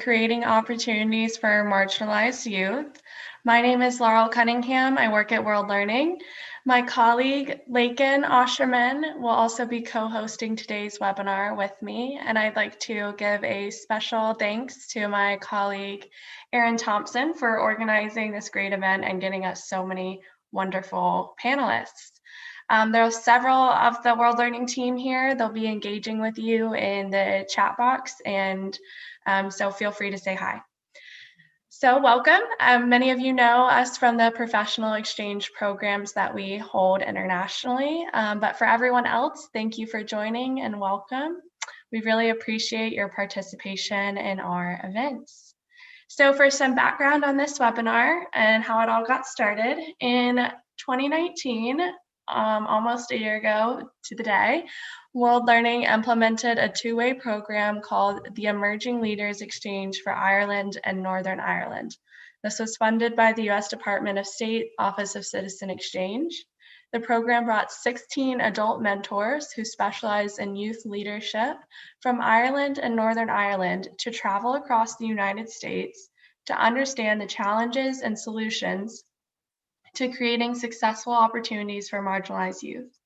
Creating Opportunities for Marginalized Youth. My name is Laurel Cunningham. I work at World Learning. My colleague, Lakin Osherman, will also be co-hosting today's webinar with me, and I'd like to give a special thanks to my colleague, Erin Thompson, for organizing this great event and getting us so many wonderful panelists. There are several of the World Learning team here. They'll be engaging with you in the chat box, and so feel free to say hi. So welcome. Many of you know us from the professional exchange programs that we hold internationally, but for everyone else, thank you for joining and welcome. We really appreciate your participation in our events. So for some background on this webinar and how it all got started, in 2019, almost a year ago to the day, World Learning implemented a two-way program called the Emerging Leaders Exchange for Ireland and Northern Ireland. This was funded by the US Department of State Office of Citizen Exchange. The program brought 16 adult mentors who specialize in youth leadership from Ireland and Northern Ireland to travel across the United States to understand the challenges and solutions to creating successful opportunities for marginalized youth.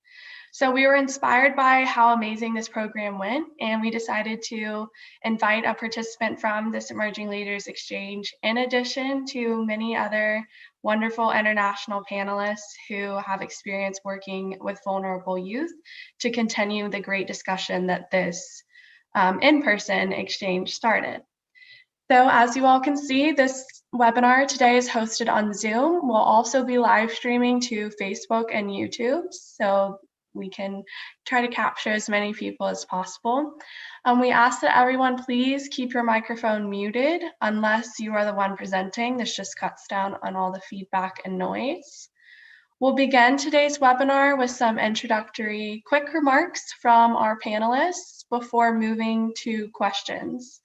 So we were inspired by how amazing this program went, and we decided to invite a participant from this Emerging Leaders Exchange, in addition to many other wonderful international panelists who have experience working with vulnerable youth, to continue the great discussion that this in-person exchange started. So as you all can see, this webinar today is hosted on Zoom. We'll also be live streaming to Facebook and YouTube, so we can try to capture as many people as possible. We ask that everyone please keep your microphone muted unless you are the one presenting. This just cuts down on all the feedback and noise. We'll begin today's webinar with some introductory quick remarks from our panelists before moving to questions.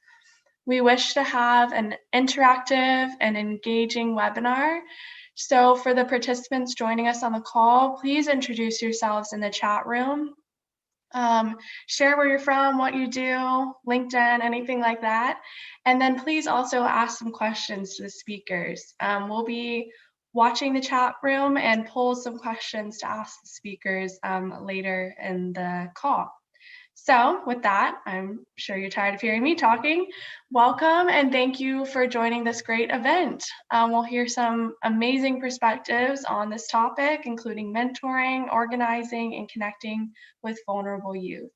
We wish to have an interactive and engaging webinar. So for the participants joining us on the call, please introduce yourselves in the chat room. Share where you're from, what you do, LinkedIn, anything like that. And then please also ask some questions to the speakers. We'll be watching the chat room and pull some questions to ask the speakers later in the call. So with that, I'm sure you're tired of hearing me talking. Welcome and thank you for joining this great event. We'll hear some amazing perspectives on this topic, including mentoring, organizing, and connecting with vulnerable youth.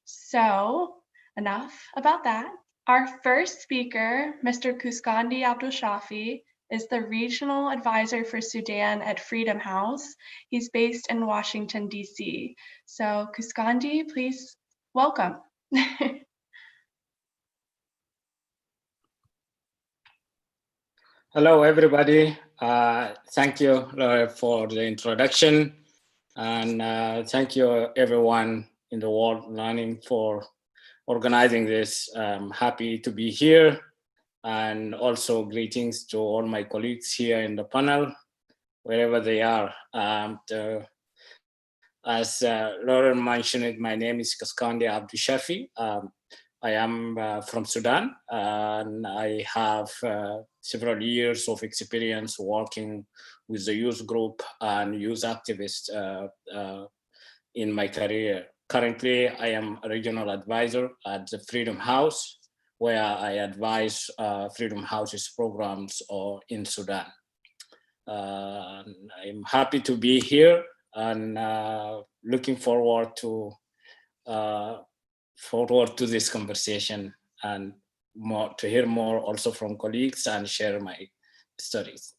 So enough about that. Our first speaker, Mr. Kuskandi Abdul Shafi, is the Regional Advisor for Sudan at Freedom House. He's based in Washington, D.C. So Kuskandi, please welcome. Hello, everybody. Thank you, Laura, for the introduction. And thank you, everyone in the World Learning for organizing this. I'm happy to be here. And also greetings to all my colleagues here in the panel, wherever they are. As Lauren mentioned, my name is Kuskandi Abdul Shafi. I am from Sudan, and I have several years of experience working with the youth group and youth activists in my career. Currently, I am a regional advisor at the Freedom House, where I advise Freedom House's programs in Sudan. I'm happy to be here and looking forward to this conversation and to hear more also from colleagues and share my stories.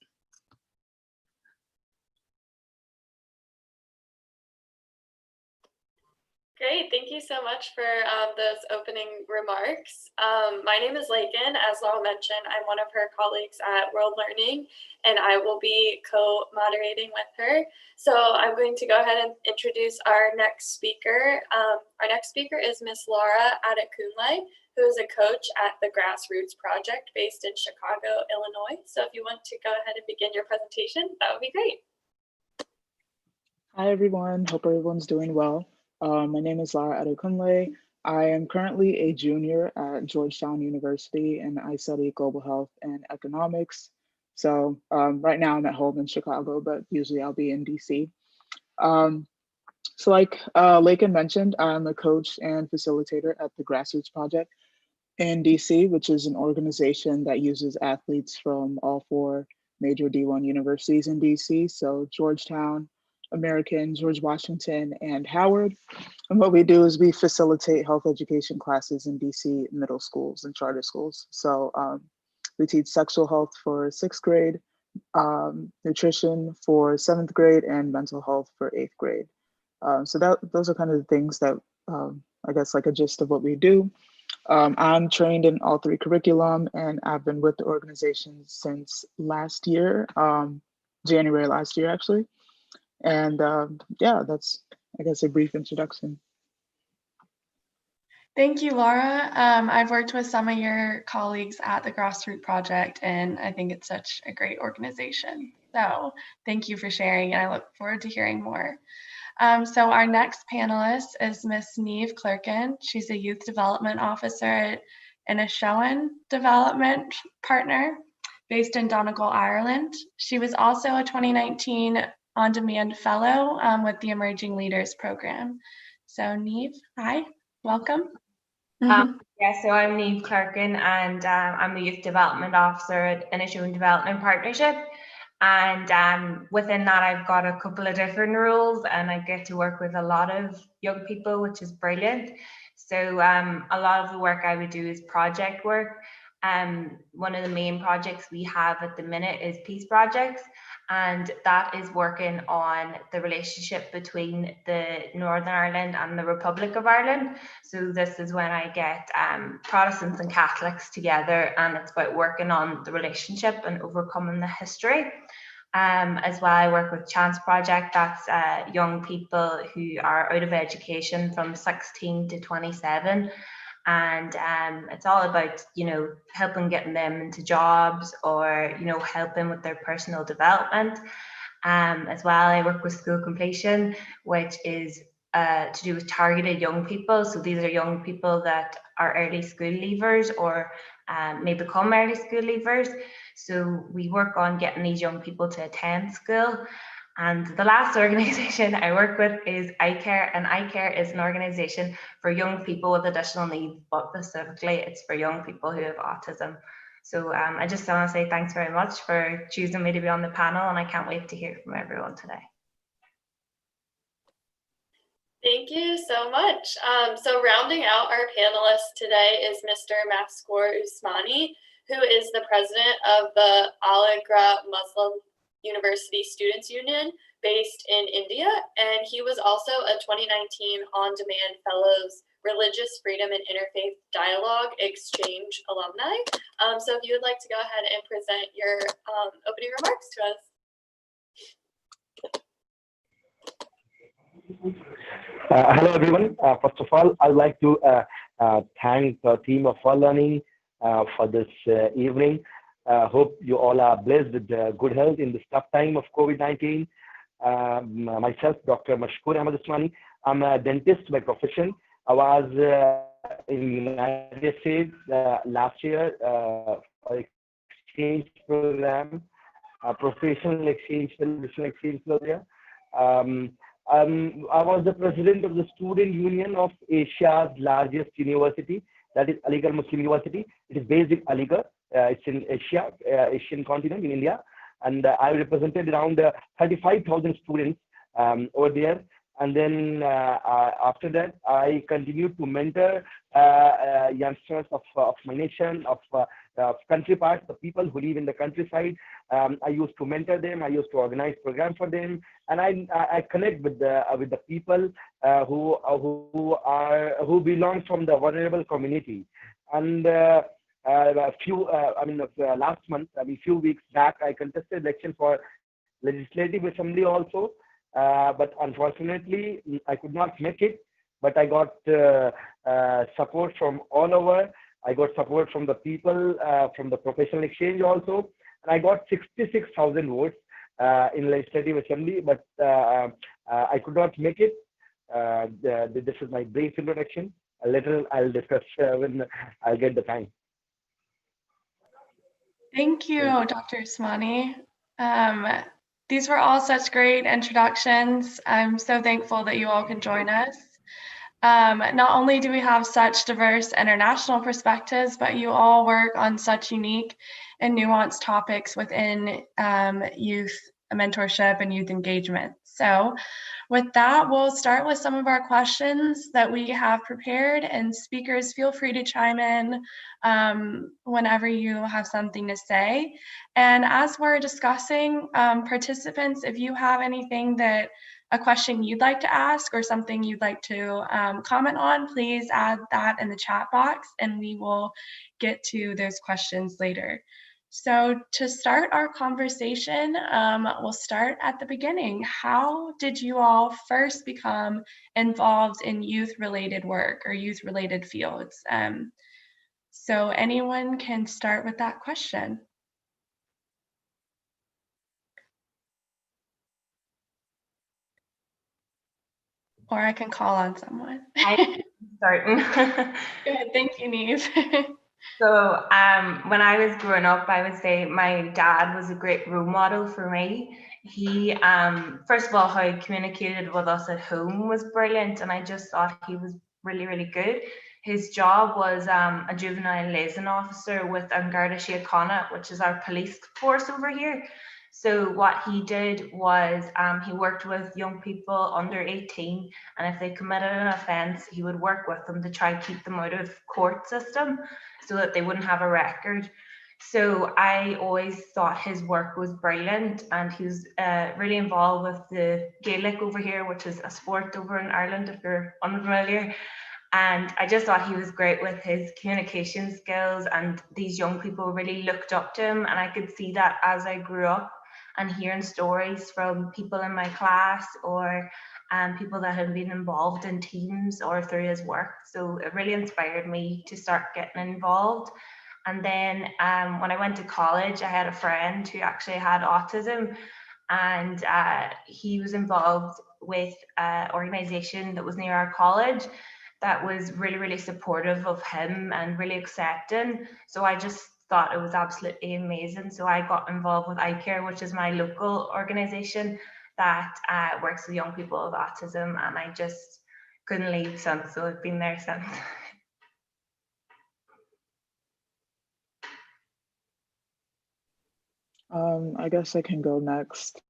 Great, thank you so much for those opening remarks. My name is Lakin. As Laurel mentioned, I'm one of her colleagues at World Learning, and I will be co-moderating with her. So I'm going to go ahead and introduce our next speaker. Our next speaker is Miss Laura Adekunle, who is a coach at the Grassroots Project based in Chicago, Illinois. So if you want to go ahead and begin your presentation, that would be great. Hi, everyone. Hope everyone's doing well. My name is Laura Adekunle. I am currently a junior at Georgetown University, and I study global health and economics. So right now I'm at home in Chicago, but usually I'll be in DC. Um, so like Lakin mentioned, I'm a coach and facilitator at the Grassroots Project in DC, which is an organization that uses athletes from all four major D1 universities in DC. So Georgetown, American, George Washington, and Howard. And what we do is we facilitate health education classes in DC middle schools and charter schools. So we teach sexual health for sixth grade, nutrition for seventh grade, and mental health for eighth grade. So those are kind of the things that I guess like a gist of what we do. I'm trained in all three curriculum, and I've been with the organization since last year, January last year, actually. And yeah, that's, I guess, a brief introduction. Thank you, Laura. I've worked with some of your colleagues at the Grassroots Project, and I think it's such a great organization. So thank you for sharing, and I look forward to hearing more. So our next panelist is Miss Neve Clerkin. She's a Youth Development Officer at Inishowen Development Partner based in Donegal, Ireland. She was also a 2019 On-Demand Fellow with the Emerging Leaders Program. So Neve, hi, welcome. Yeah, so I'm Neve Clerkin, and I'm the Youth Development Officer at Inishowen Development Partnership. And within that, I've got a couple of different roles, and I get to work with a lot of young people, which is brilliant. So a lot of the work I would do is project work. One of the main projects we have at the minute is peace projects, and that is working on the relationship between the Northern Ireland and the Republic of Ireland. So this is when I get Protestants and Catholics together, and it's about working on the relationship and overcoming the history. As well, I work with Chance Project. That's young people who are out of education from 16 to 27. And it's all about, helping getting them into jobs, or, helping with their personal development. As well, I work with School Completion, which is to do with targeted young people. So these are young people that are early school leavers, or may become early school leavers. So we work on getting these young people to attend school. And the last organization I work with is iCare, and iCare is an organization for young people with additional needs, but specifically it's for young people who have autism. So I just want to say thanks very much for choosing me to be on the panel, and I can't wait to hear from everyone today. Thank you so much. So rounding out our panelists today is Mr. Maskoor Usmani, who is the president of the Aligarh Muslim University Students Union based in India, and he was also a 2019 On-Demand Fellows Religious Freedom and Interfaith Dialogue Exchange alumni. So if you would like to go ahead and present your opening remarks to us. Hello, everyone. First of all, I'd like to thank the team of World Learning for this evening. Hope you all are blessed with good health in this tough time of COVID-19. Myself, Dr. Maskoor Ahmed Usmani, I'm a dentist by profession. I was in the United States last year for exchange program, professional exchange program. I was the president of the Student Union of Asia's largest university, that is Aligarh Muslim University. It is based in Aligarh. It's in Asia, Asian continent in India. And I represented around 35,000 students over there. And then after that, I continued to mentor youngsters of my nation, of country parts, the people who live in the countryside. I used to mentor them. I used to organize programs for them, and I connect with the people who belong from the vulnerable community. And last month, few weeks back, I contested election for Legislative Assembly also. But unfortunately, I could not make it. But I got support from all over. I got support from the people, from the professional exchange also. And I got 66,000 votes in Legislative Assembly, but I could not make it. This is my brief introduction. Later, I'll discuss when I'll get the time. Thank you, Dr. Usmani. These were all such great introductions. I'm so thankful that you all can join us. Not only do we have such diverse international perspectives, but you all work on such unique and nuanced topics within youth mentorship and youth engagement. So with that, we'll start with some of our questions that we have prepared, and speakers, feel free to chime in whenever you have something to say. And as we're discussing, participants, if you have anything a question you'd like to ask or something you'd like to comment on, please add that in the chat box and we will get to those questions later. So to start our conversation, we'll start at the beginning. How did you all first become involved in youth-related work or youth-related fields? So anyone can start with that question. Or I can call on someone. I'm starting. Good, thank you, Neve. So when I was growing up, I would say my dad was a great role model for me. He, first of all, how he communicated with us at home was brilliant, and I just thought he was really, really good. His job was a juvenile liaison officer with An Garda Síochána, which is our police force over here. So what he did was he worked with young people under 18, and if they committed an offence, he would work with them to try to keep them out of court system so that they wouldn't have a record. So I always thought his work was brilliant, and he was really involved with the Gaelic over here, which is a sport over in Ireland, if you're unfamiliar. And I just thought he was great with his communication skills, and these young people really looked up to him. And I could see that as I grew up and hearing stories from people in my class or people that had been involved in teams or through his work. So it really inspired me to start getting involved. And then when I went to college, I had a friend who actually had autism, and he was involved with an organization that was near our college that was really, really supportive of him and really accepting. So I just thought it was absolutely amazing. So I got involved with iCare, which is my local organization that works with young people with autism, and I just couldn't leave since, so I've been there since. I guess I can go next.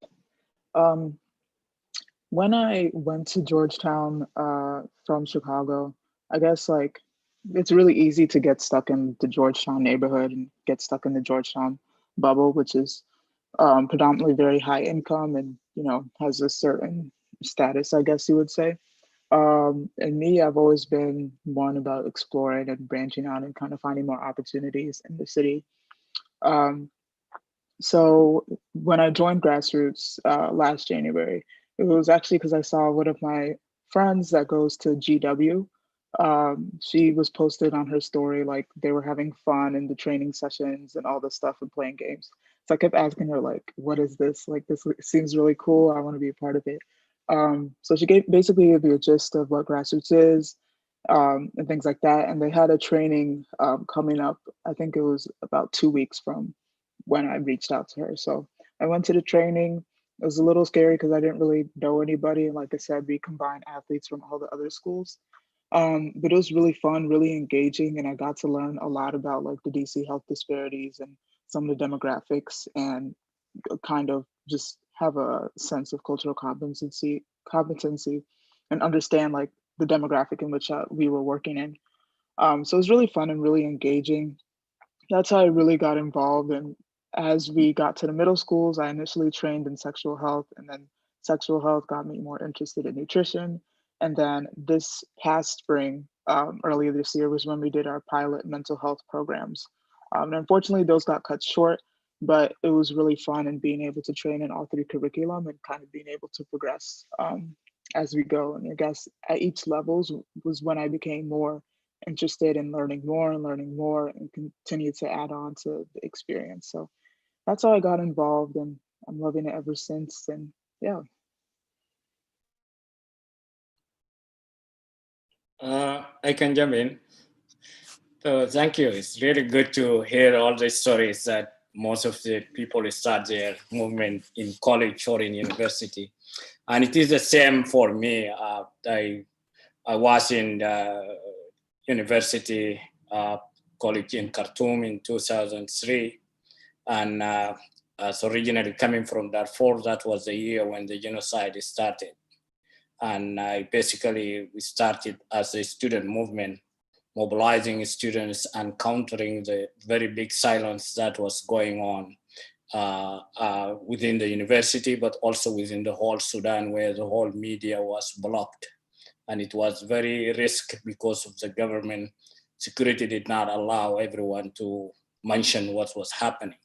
When I went to Georgetown from Chicago, I guess like it's really easy to get stuck in the Georgetown neighborhood and get stuck in the Georgetown bubble, which is predominantly very high income and has a certain status, I guess you would say. And me, I've always been one about exploring and branching out and kind of finding more opportunities in the city. So when I joined Grassroots last January, it was actually because I saw one of my friends that goes to GW. She was posted on her story like they were having fun in the training sessions and all this stuff and playing games. So I kept asking her like, "What is this? Like this seems really cool. I want to be a part of it." So she basically gave me a gist of what Grassroots is and things like that. And they had a training coming up. I think it was about 2 weeks from when I reached out to her. So I went to the training. It was a little scary because I didn't really know anybody. And like I said, we combined athletes from all the other schools. But it was really fun, really engaging. And I got to learn a lot about like the DC health disparities and some of the demographics and kind of just have a sense of cultural competency and understand like the demographic in which we were working in. So it was really fun and really engaging. That's how I really got involved. And as we got to the middle schools, I initially trained in sexual health, and then sexual health got me more interested in nutrition. And then this past spring, earlier this year, was when we did our pilot mental health programs. And unfortunately, those got cut short, but it was really fun and being able to train in all three curriculum and kind of being able to progress as we go. And I guess at each levels was when I became more interested in learning more and continue to add on to the experience. So that's how I got involved, and I'm loving it ever since. And yeah. I can jump in. So thank you. It's really good to hear all the stories that most of the people start their movement in college or in university. And it is the same for me. I was in university college in Khartoum in 2003. And as originally coming from Darfur, that was the year when the genocide started. And we started as a student movement, mobilizing students and countering the very big silence that was going on within the university, but also within the whole Sudan, where the whole media was blocked. And it was very risky because of the government security did not allow everyone to mention what was happening.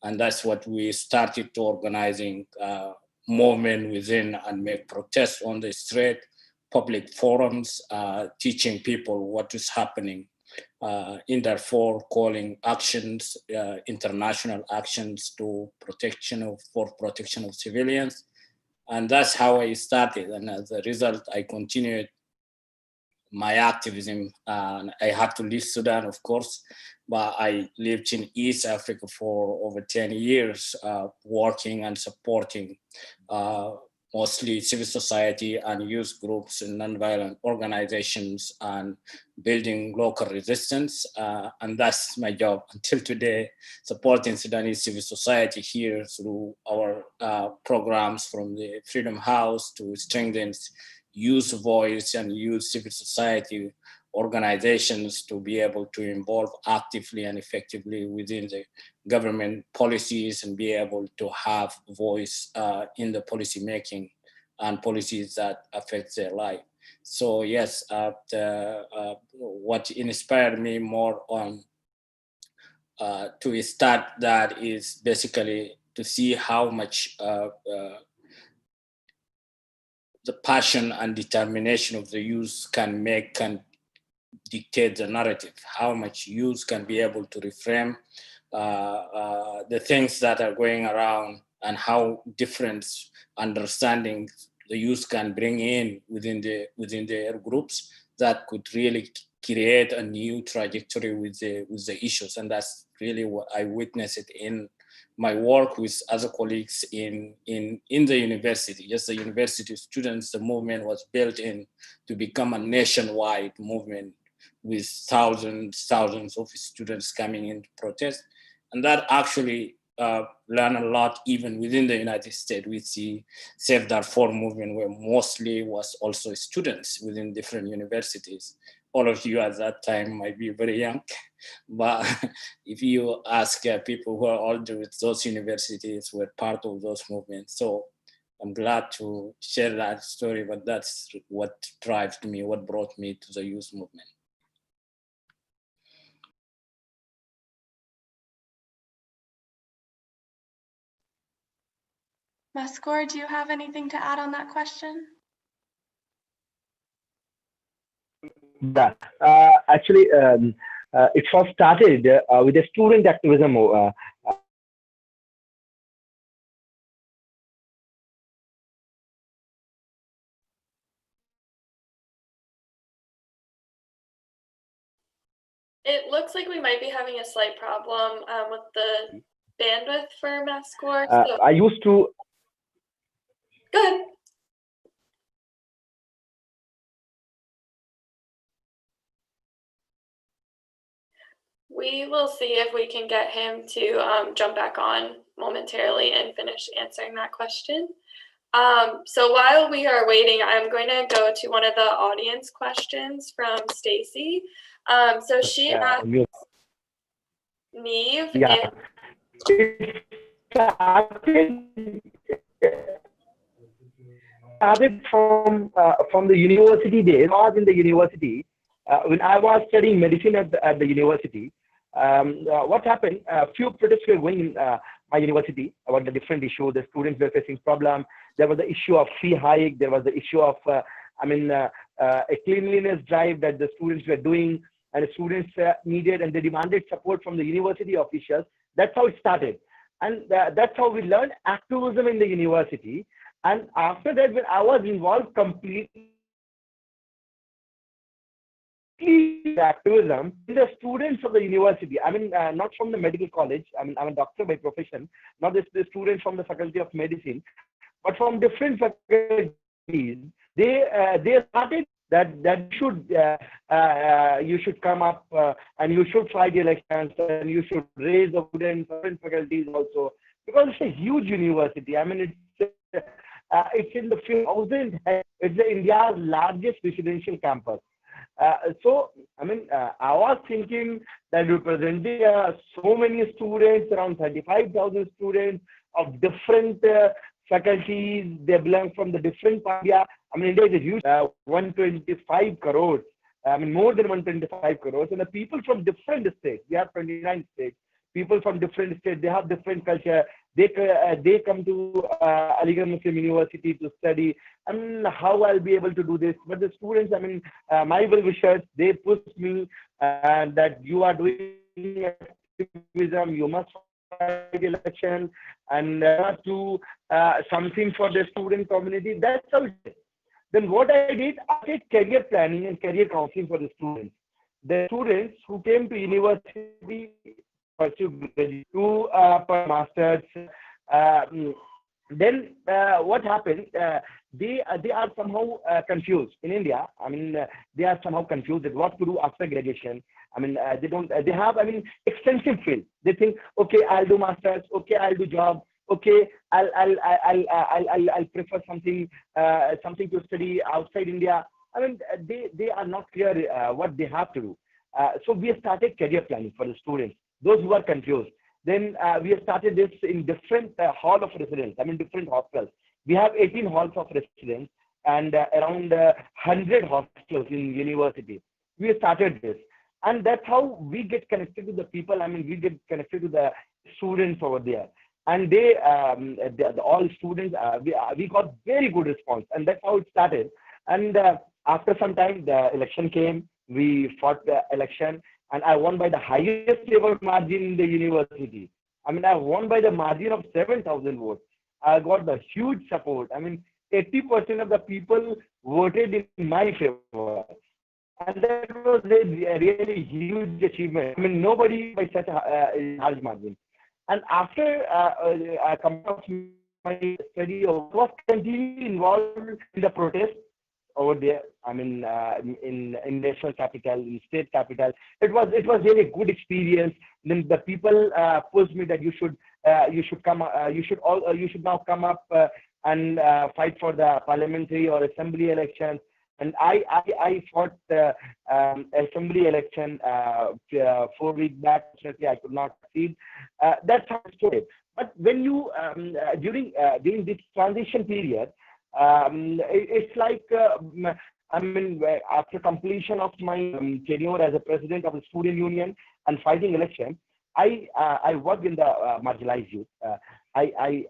And that's what we started to organizing movement within and make protests on the street, public forums, teaching people what is happening in Darfur, calling actions, international actions to for protection of civilians. And that's how I started. And as a result, I continued my activism. I had to leave Sudan, of course, but I lived in East Africa for over 10 years, working and supporting mostly civil society and youth groups and nonviolent organizations and building local resistance. And that's my job until today, supporting Sudanese civil society here through our programs from the Freedom House to strengthen youth voice and youth civil society organizations to be able to involve actively and effectively within the government policies and be able to have voice in the policy making and policies that affect their life. So yes, what inspired me more on to start that is basically to see how much the passion and determination of the youth can dictate the narrative, how much youth can be able to reframe the things that are going around and how different understanding the youth can bring in within their groups that could really create a new trajectory with the issues. And that's really what I witnessed it in my work with other colleagues in the university. Just the university students, the movement was built in to become a nationwide movement with thousands of students coming in to protest. And that actually learned a lot even within the United States. We see Save Darfur movement where mostly was also students within different universities. All of you at that time might be very young, but if you ask people who are older with those universities were part of those movements. So I'm glad to share that story, but that's what drives me, what brought me to the youth movement. Maskor, do you have anything to add on that question? Yeah, actually, it was started with a student activism. It looks like we might be having a slight problem with the bandwidth for Maskor. So I used to. go ahead. We will see if we can get him to jump back on momentarily and finish answering that question. So while we are waiting, I'm going to go to one of the audience questions from Stacy. So she asked Neve Yeah. It started from the university days. I was in the university when I was studying medicine at the university. What happened? A few protests were going in my university about the different issue. The students were facing problem. There was the issue of fee hike. There was the issue of a cleanliness drive that the students were doing, and the students needed and they demanded support from the university officials. That's how it started, and that's how we learned activism in the university. And after that, when I was involved completely activism in the students of the university. I mean, not from the medical college. I mean, I'm a doctor by profession, not the students from the Faculty of Medicine, but from different faculties. They started that you should come up and you should fight the elections and you should raise the students, different faculties also, because it's a huge university. I mean, it's in the 5,000. It's India's largest residential campus. So, I mean, I was thinking that representing so many students, around 35,000 students of different faculties, they belong from the different India. I mean, India is a huge 125 crores. I mean, more than 125 crores. And the people from different states, we have 29 states. People from different states, they have different culture. They come to Aligarh Muslim University to study. I mean, how I'll be able to do this? But the students, I mean, my well-wishers, they push me that you are doing activism, you must fight election, and do something for the student community. That's how it is. Then what I did, I did career planning and career counseling for the students. The students who came to university pursue to masters. Then what happened? They are somehow confused in India. I mean, they are somehow confused at what to do after graduation. I mean, they don't. They have, I mean, extensive field. They think, okay, I'll do masters. Okay, I'll do job. Okay, I'll prefer something to study outside India. I mean, they are not clear what they have to do. So we started career planning for the students, those who are confused. Then we have started this in different hall of residence. I mean, different hostels. We have 18 halls of residence and around 100 hostels in university. We have started this, and that's how we get connected to the people. I mean, we get connected to the students over there, and all students. We got very good response, and that's how it started. And after some time, the election came. We fought the election, and I won by the highest ever margin in the university. I mean, I won by the margin of 7,000 votes. I got the huge support. I mean, 80% of the people voted in my favor. And that was a really huge achievement. I mean, nobody by such a large margin. And after I come out of my study, I was continually involved in the protest over there. I mean, in national capital, in state capital. It was really a good experience. Then the people pushed me that you should now come up and fight for the parliamentary or assembly elections. And I fought the assembly election 4 weeks back. Certainly, I could not succeed. That's how it started. But when you during this transition period, it's like I mean, after completion of my tenure as a president of the student union and fighting election, I worked in the marginalized youth. I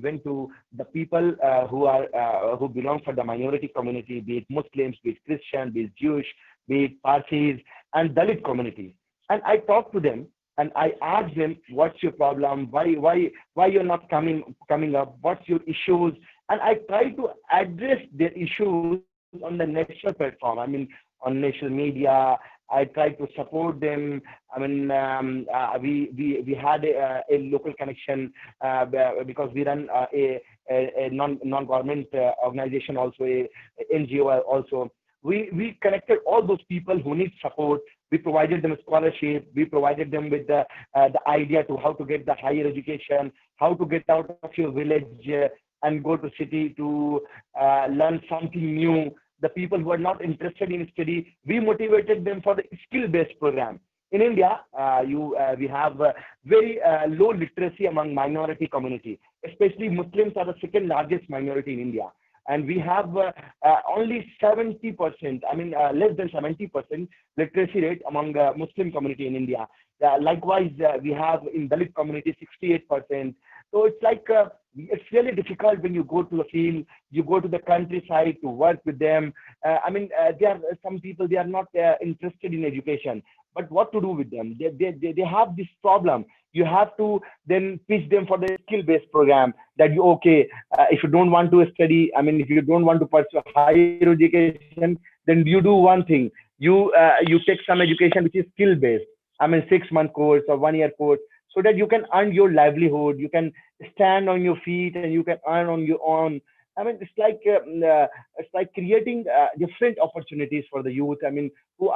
went to the people who belong for the minority community, be it Muslims, be it Christian, be it Jewish, be it Parsis, and Dalit communities. And I talked to them and I asked them, what's your problem? Why you're not coming up? What's your issues? And I try to address their issues on the national platform. I mean, on national media. I try to support them. I mean, we had a local connection because we run a non-government organization, also a NGO also. We connected all those people who need support. We provided them a scholarship. We provided them with the idea to how to get the higher education, how to get out of your village and go to city to learn something new. The people who are not interested in study, we motivated them for the skill-based program. In India, we have very low literacy among minority community, especially Muslims are the second largest minority in India. And we have only 70%, I mean, less than 70% literacy rate among the Muslim community in India. Likewise, we have in Dalit community 68%. So it's like, it's really difficult when you go to the field, you go to the countryside to work with them. I mean, there are some people, they are not interested in education, but what to do with them? They have this problem. You have to then pitch them for the skill-based program that if you don't want to study, I mean, if you don't want to pursue higher education, then you do one thing. you take some education which is skill based. I mean, 6-month course or 1-year course, so that you can earn your livelihood. You can stand on your feet and you can earn on your own. I mean, it's like creating different opportunities for the youth. I mean, who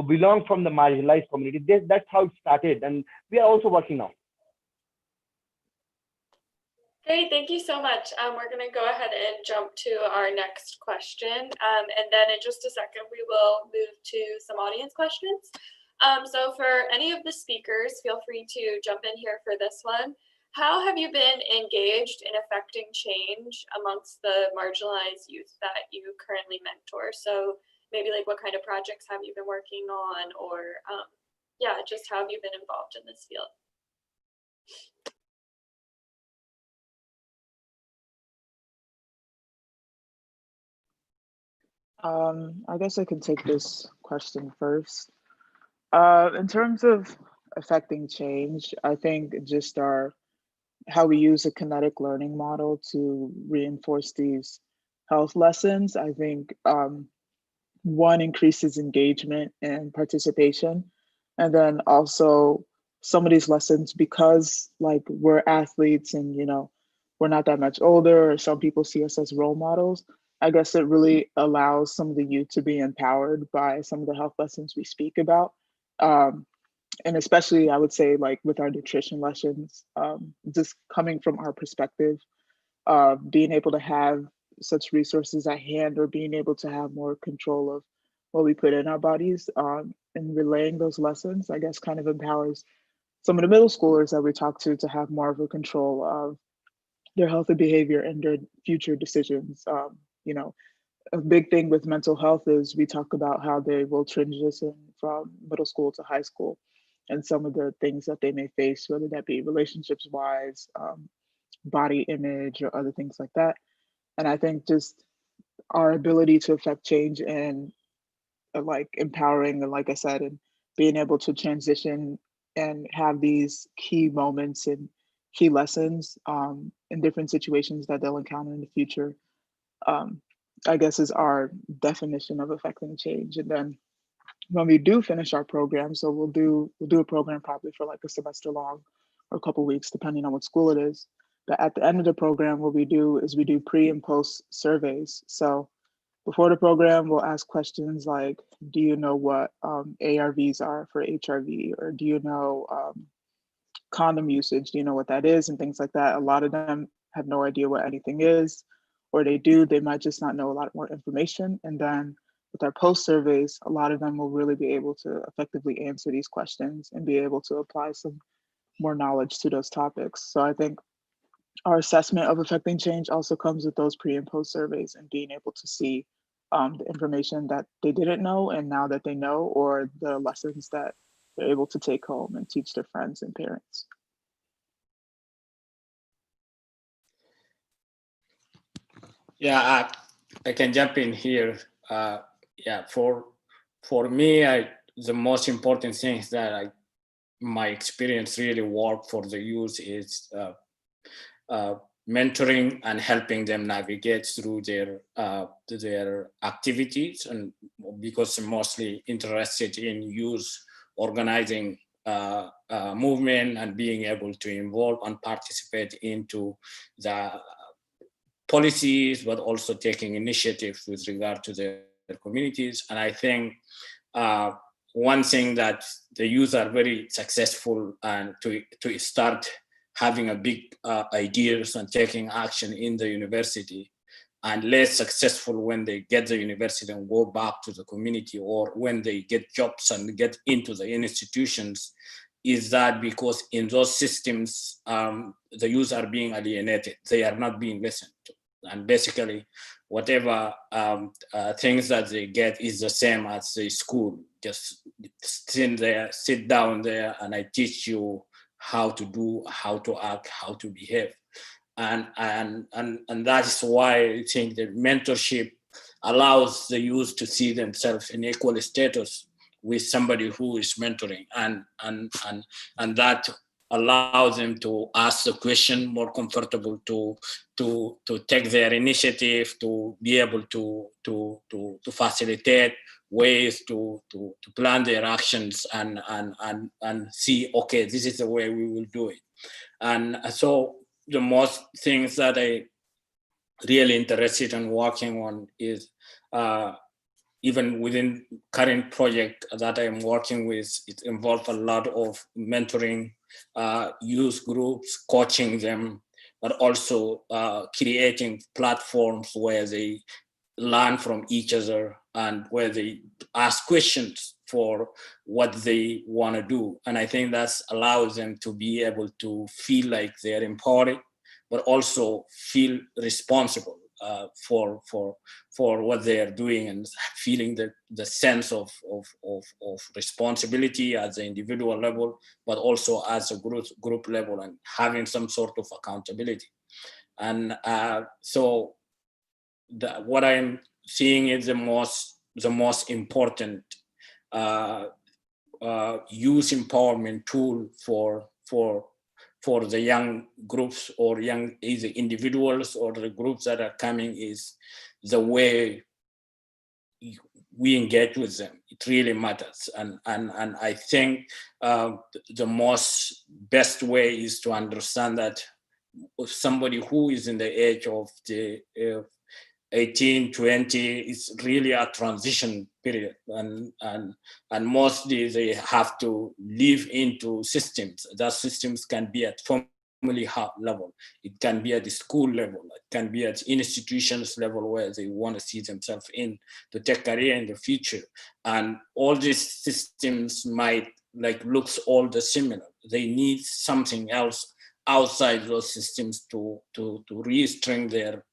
belong from the marginalized community. That's how it started, and we are also working now. Great, thank you so much. We're going to go ahead and jump to our next question. And then in just a second, we will move to some audience questions. So for any of the speakers, feel free to jump in here for this one. How have you been engaged in affecting change amongst the marginalized youth that you currently mentor? So maybe like what kind of projects have you been working on, or yeah, just how have you been involved in this field? I guess I can take this question first. In terms of affecting change, I think just how we use a kinetic learning model to reinforce these health lessons. I think one increases engagement and participation, and then also some of these lessons, because like we're athletes and we're not that much older, or some people see us as role models. I guess it really allows some of the youth to be empowered by some of the health lessons we speak about. And especially, I would say, like with our nutrition lessons, just coming from our perspective, being able to have such resources at hand, or being able to have more control of what we put in our bodies, and relaying those lessons, I guess kind of empowers some of the middle schoolers that we talk to have more of a control of their healthy behavior and their future decisions. A big thing with mental health is we talk about how they will transition from middle school to high school, and some of the things that they may face, whether that be relationships wise, body image, or other things like that. And I think just our ability to affect change and like empowering, and like I said, and being able to transition and have these key moments and key lessons in different situations that they'll encounter in the future, I guess is our definition of affecting change. And then when we do finish our program, so we'll do a program probably for like a semester long or a couple of weeks, depending on what school it is. But at the end of the program, what we do is we do pre and post surveys. So before the program, we'll ask questions like, do you know what ARVs are for HIV? Or do you know condom usage? Do you know what that is? And things like that. A lot of them have no idea what anything is, or they do, they might just not know a lot more information. And then with our post surveys, a lot of them will really be able to effectively answer these questions and be able to apply some more knowledge to those topics. So I think our assessment of affecting change also comes with those pre and post surveys, and being able to see the information that they didn't know and now that they know, or the lessons that they're able to take home and teach their friends and parents. Yeah, I can jump in here. Yeah, for me, the most important thing that my experience really worked for the youth is mentoring and helping them navigate through their activities, and because I'm mostly interested in youth organizing movement and being able to involve and participate into the policies, but also taking initiatives with regard to their communities. And I think one thing that the youth are very successful and to start having a big ideas and taking action in the university, and less successful when they get the university and go back to the community, or when they get jobs and get into the institutions, is that because in those systems, the youth are being alienated. They are not being listened to. And basically, whatever things that they get is the same as the school. Just sit down there, and I teach you how to do, how to act, how to behave. And that is why I think that mentorship allows the youth to see themselves in equal status with somebody who is mentoring, and that allow them to ask the question, more comfortable to take their initiative, to be able to facilitate ways to plan their actions and see, okay, this is the way we will do it. And so the most things that I really interested in working on is even within current project that I'm working with, it involves a lot of mentoring youth groups, coaching them, but also creating platforms where they learn from each other and where they ask questions for what they want to do. And I think that allows them to be able to feel like they're empowered, but also feel responsible for what they are doing, and feeling the sense of responsibility at the individual level, but also as a group level, and having some sort of accountability. And so what I'm seeing is the most important youth empowerment tool for the young groups or young either individuals or the groups that are coming is the way we engage with them. It really matters. And I think the most best way is to understand that somebody who is in the age of the 18, 20, it's really a transition period. And mostly they have to live into systems. That systems can be at family level, it can be at the school level, it can be at institutions level where they want to see themselves in to take career in the future. And all these systems might looks all the similar. They need something else outside those systems to re-strengthen their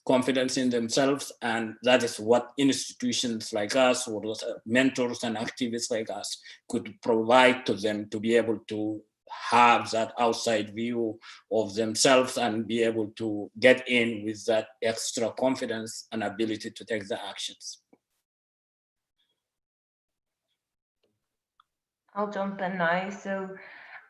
confidence in themselves. And that is what institutions like us, or those mentors and activists like us, could provide to them, to be able to have that outside view of themselves and be able to get in with that extra confidence and ability to take the actions. I'll jump in now. So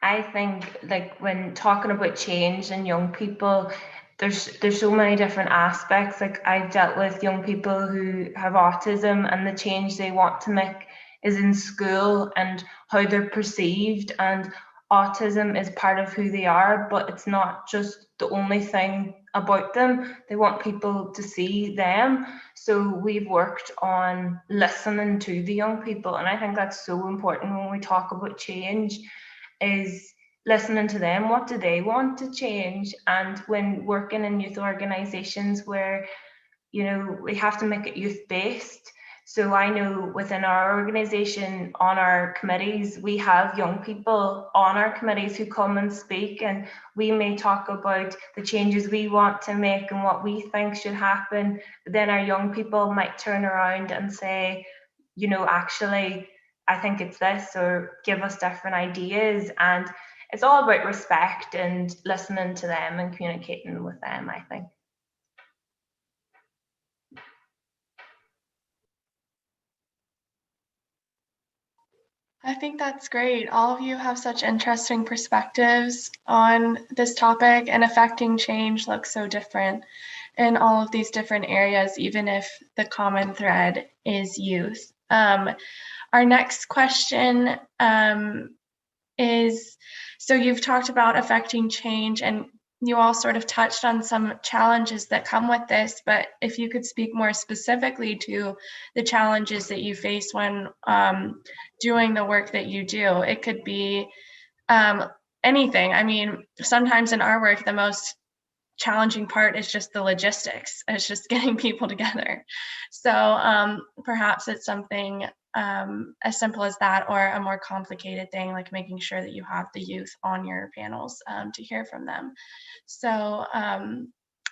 I think when talking about change in young people, there's so many different aspects. I've dealt with young people who have autism, and the change they want to make is in school and how they're perceived. And autism is part of who they are, but it's not just the only thing about them. They want people to see them. So we've worked on listening to the young people, and I think that's so important when we talk about change, is listening to them. What do they want to change? And when working in youth organizations where, we have to make it youth-based. So I know within our organization, on our committees, we have young people on our committees who come and speak, and we may talk about the changes we want to make and what we think should happen. But then our young people might turn around and say, actually, I think it's this, or give us different ideas. And it's all about respect and listening to them and communicating with them, I think. I think that's great. All of you have such interesting perspectives on this topic, and affecting change looks so different in all of these different areas, even if the common thread is youth. Our next question is, so you've talked about affecting change, and you all sort of touched on some challenges that come with this, but if you could speak more specifically to the challenges that you face when doing the work that you do. It could be anything. I mean, sometimes in our work, the most challenging part is just the logistics. It's just getting people together. So perhaps it's something as simple as that, or a more complicated thing like making sure that you have the youth on your panels to hear from them. So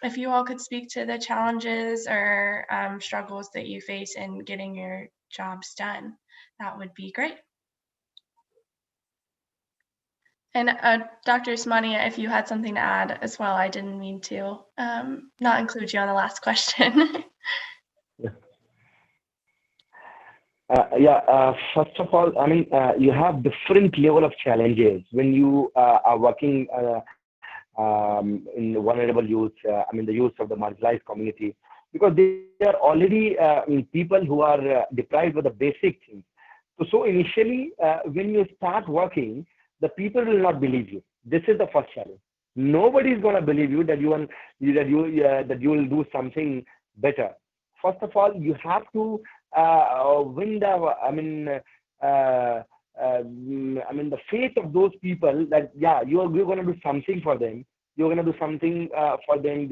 if you all could speak to the challenges or struggles that you face in getting your jobs done, that would be great. And Dr. Usmania, if you had something to add as well, I didn't mean to not include you on the last question. First of all, I mean, you have different level of challenges when you are working in the vulnerable youth, I mean, the youth of the marginalized community, because they are already people who are deprived of the basic things. So initially, when you start working, the people will not believe you. This is the first challenge. Nobody is going to believe you that that you will do something better. First of all, you have to win the the faith of those people that you're going to do something for them. You're going to do something for them.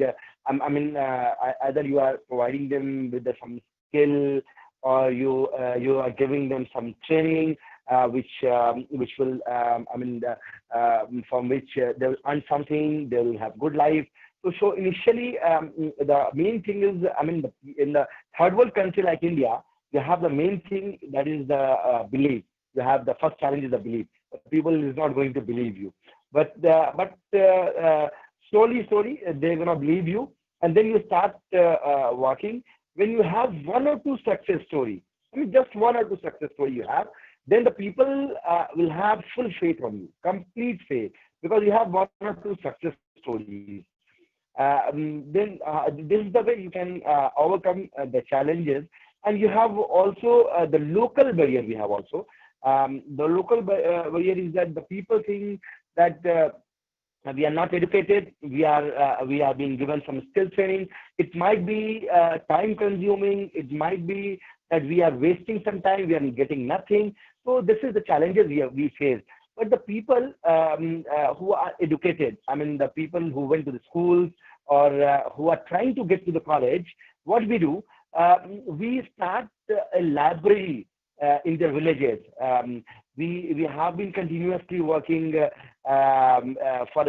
Either you are providing them with some skill, or you are giving them some training, which will from which they will earn something. They will have good life. So initially, the main thing is, in the third world country like India, you have the main thing, that is the belief. You have the first challenge is the belief. People is not going to believe you, but slowly they're gonna believe you, and then you start working. When you have one or two success story, just one or two success story you have, then the people will have full faith on you, complete faith, because you have one or two success stories. Then this is the way you can overcome the challenges. And you have also the local barrier. We have also the local barrier is that the people think that we are not educated. We are being given some skill training. It might be time consuming. It might be that we are wasting some time. We are getting nothing. So this is the challenges we face. But the people who are educated, the people who went to the schools, or who are trying to get to the college, what we do, we start a library in their villages. We have been continuously working for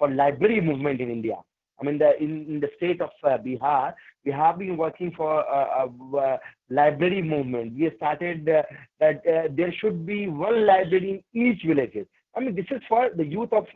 library movement in India. In the state of Bihar, we have been working for library movement. We started that there should be one library in each village. This is for the youth of,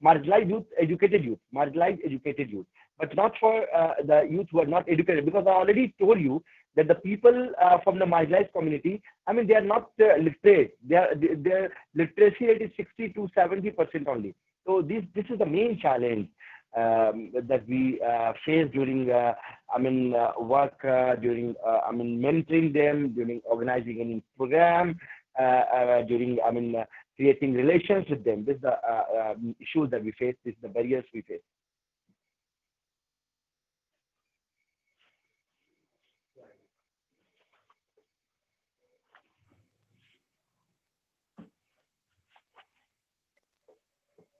marginalized youth, marginalized educated youth, but not for the youth who are not educated. Because I already told you that the people from the marginalized community, they are not literate. Their literacy rate is 60 to 70% only. So this is the main challenge that we face during work, during mentoring them, during organizing any program, during creating relations with them. This is the issues that we face. This is the barriers we face.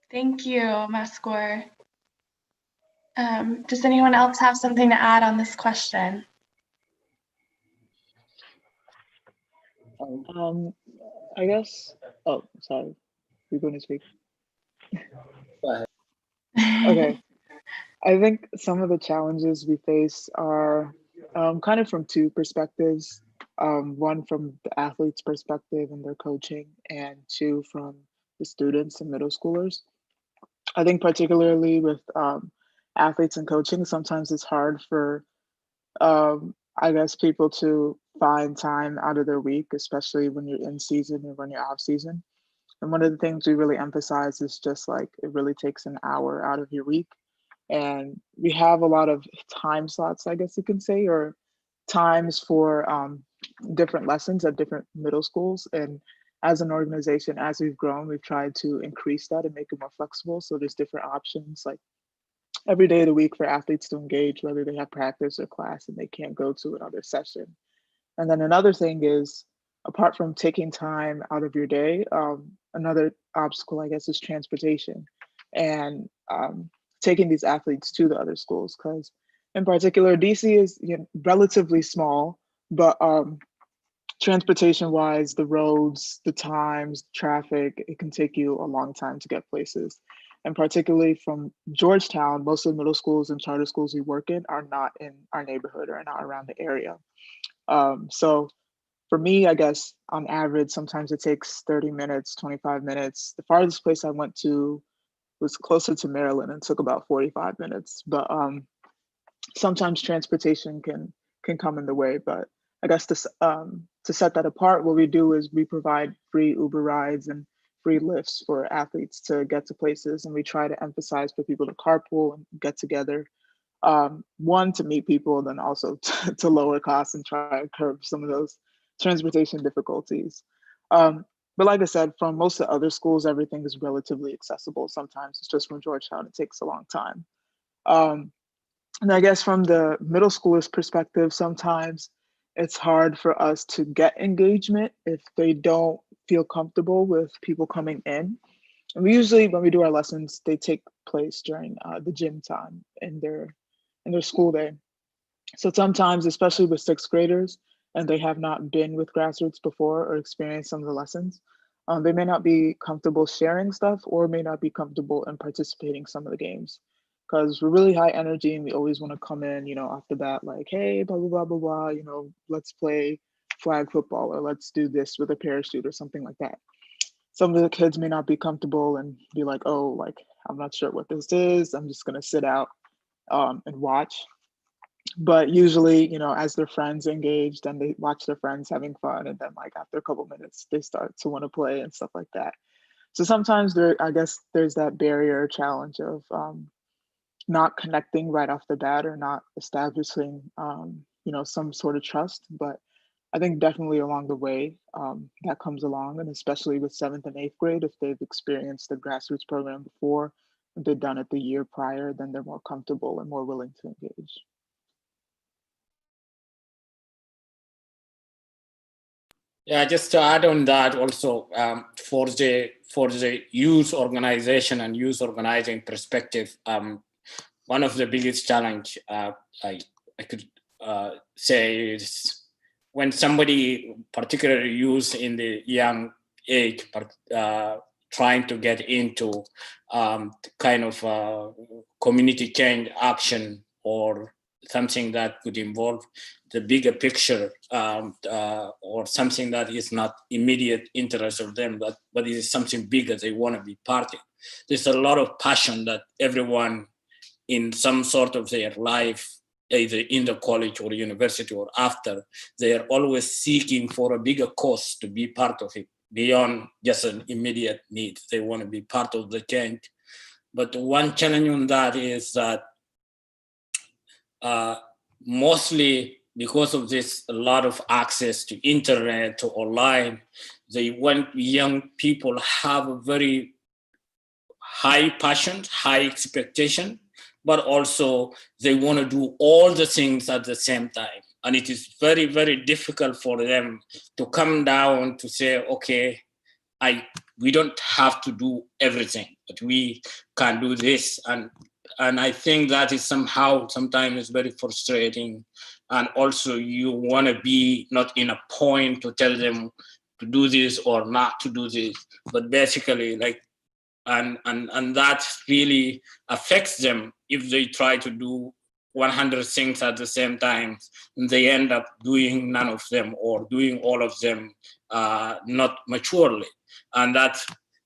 Thank you, Mascor. Does anyone else have something to add on this question? I guess. Oh, sorry. You're going to speak. Okay. I think some of the challenges we face are kind of from two perspectives. One from the athlete's perspective and their coaching, and two from the students and middle schoolers. I think particularly with athletes and coaching, sometimes it's hard for, I guess, people to find time out of their week, especially when you're in season and when you're off season. And one of the things we really emphasize is just like, it really takes an hour out of your week. And we have a lot of time slots, I guess you can say, or times for different lessons at different middle schools. And as an organization, as we've grown, we've tried to increase that and make it more flexible. So there's different options, like every day of the week for athletes to engage, whether they have practice or class and they can't go to another session. And then another thing is, apart from taking time out of your day, another obstacle, I guess, is transportation and taking these athletes to the other schools. Because in particular, DC is relatively small, but transportation wise, the roads, the times, traffic, it can take you a long time to get places. And particularly from Georgetown, most of the middle schools and charter schools we work in are not in our neighborhood or are not around the area. So for me, I guess on average, sometimes it takes 30 minutes, 25 minutes. The farthest place I went to was closer to Maryland and took about 45 minutes. But sometimes transportation can come in the way. But I guess to set that apart, what we do is we provide free Uber rides and free lifts for athletes to get to places, and we try to emphasize for people to carpool and get together. One, to meet people, then also to lower costs and try to curb some of those transportation difficulties. But like I said, from most of the other schools, everything is relatively accessible. Sometimes it's just from Georgetown, it takes a long time. And I guess from the middle schoolers' perspective, sometimes it's hard for us to get engagement if they don't feel comfortable with people coming in. And we usually, when we do our lessons, they take place during the gym time in their school day. So sometimes, especially with sixth graders, and they have not been with grassroots before or experienced some of the lessons, they may not be comfortable sharing stuff or may not be comfortable in participating in some of the games. Because we're really high energy and we always want to come in, off the bat, like, hey, blah, blah, blah, blah, blah, let's play flag football or let's do this with a parachute or something like that. Some of the kids may not be comfortable and be like, oh, like, I'm not sure what this is. I'm just going to sit out and watch. But usually, as their friends engaged and they watch their friends having fun, and then like after a couple minutes, they start to want to play and stuff like that. So sometimes I guess there's that barrier challenge of not connecting right off the bat or not establishing, some sort of trust. But I think definitely along the way that comes along, and especially with 7th and 8th grade, if they've experienced the grassroots program before, if they've done it the year prior, then they're more comfortable and more willing to engage. Yeah, just to add on that also, for the youth organization and youth organizing perspective, one of the biggest challenge I could say is when somebody, particularly youth in the young age, trying to get into kind of community change action or something that could involve the bigger picture, or something that is not immediate interest of them, but it is something bigger they want to be part of. There's a lot of passion that everyone in some sort of their life, either in the college or university or after, they are always seeking for a bigger cause to be part of it, beyond just an immediate need. They want to be part of the change. But one challenge on that is that mostly because of this, a lot of access to internet, to online, they want young people have a very high passion, high expectation, but also they want to do all the things at the same time. And it is very, very difficult for them to come down to say, okay, we don't have to do everything, but we can do this. And I think that is sometimes very frustrating. And also you want to be not in a point to tell them to do this or not to do this, but basically like, and that really affects them if they try to do 100 things at the same time, and they end up doing none of them or doing all of them not maturely. And that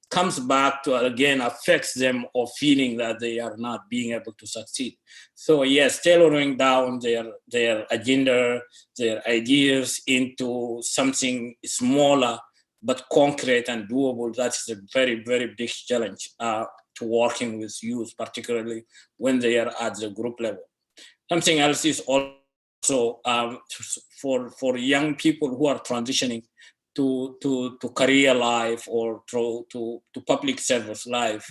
comes back to, again, affects them of feeling that they are not being able to succeed. So yes, tailoring down their agenda, their ideas into something smaller but concrete and doable, that's a very, very big challenge to working with youth, particularly when they are at the group level. Something else is also for young people who are transitioning to career life or to public service life.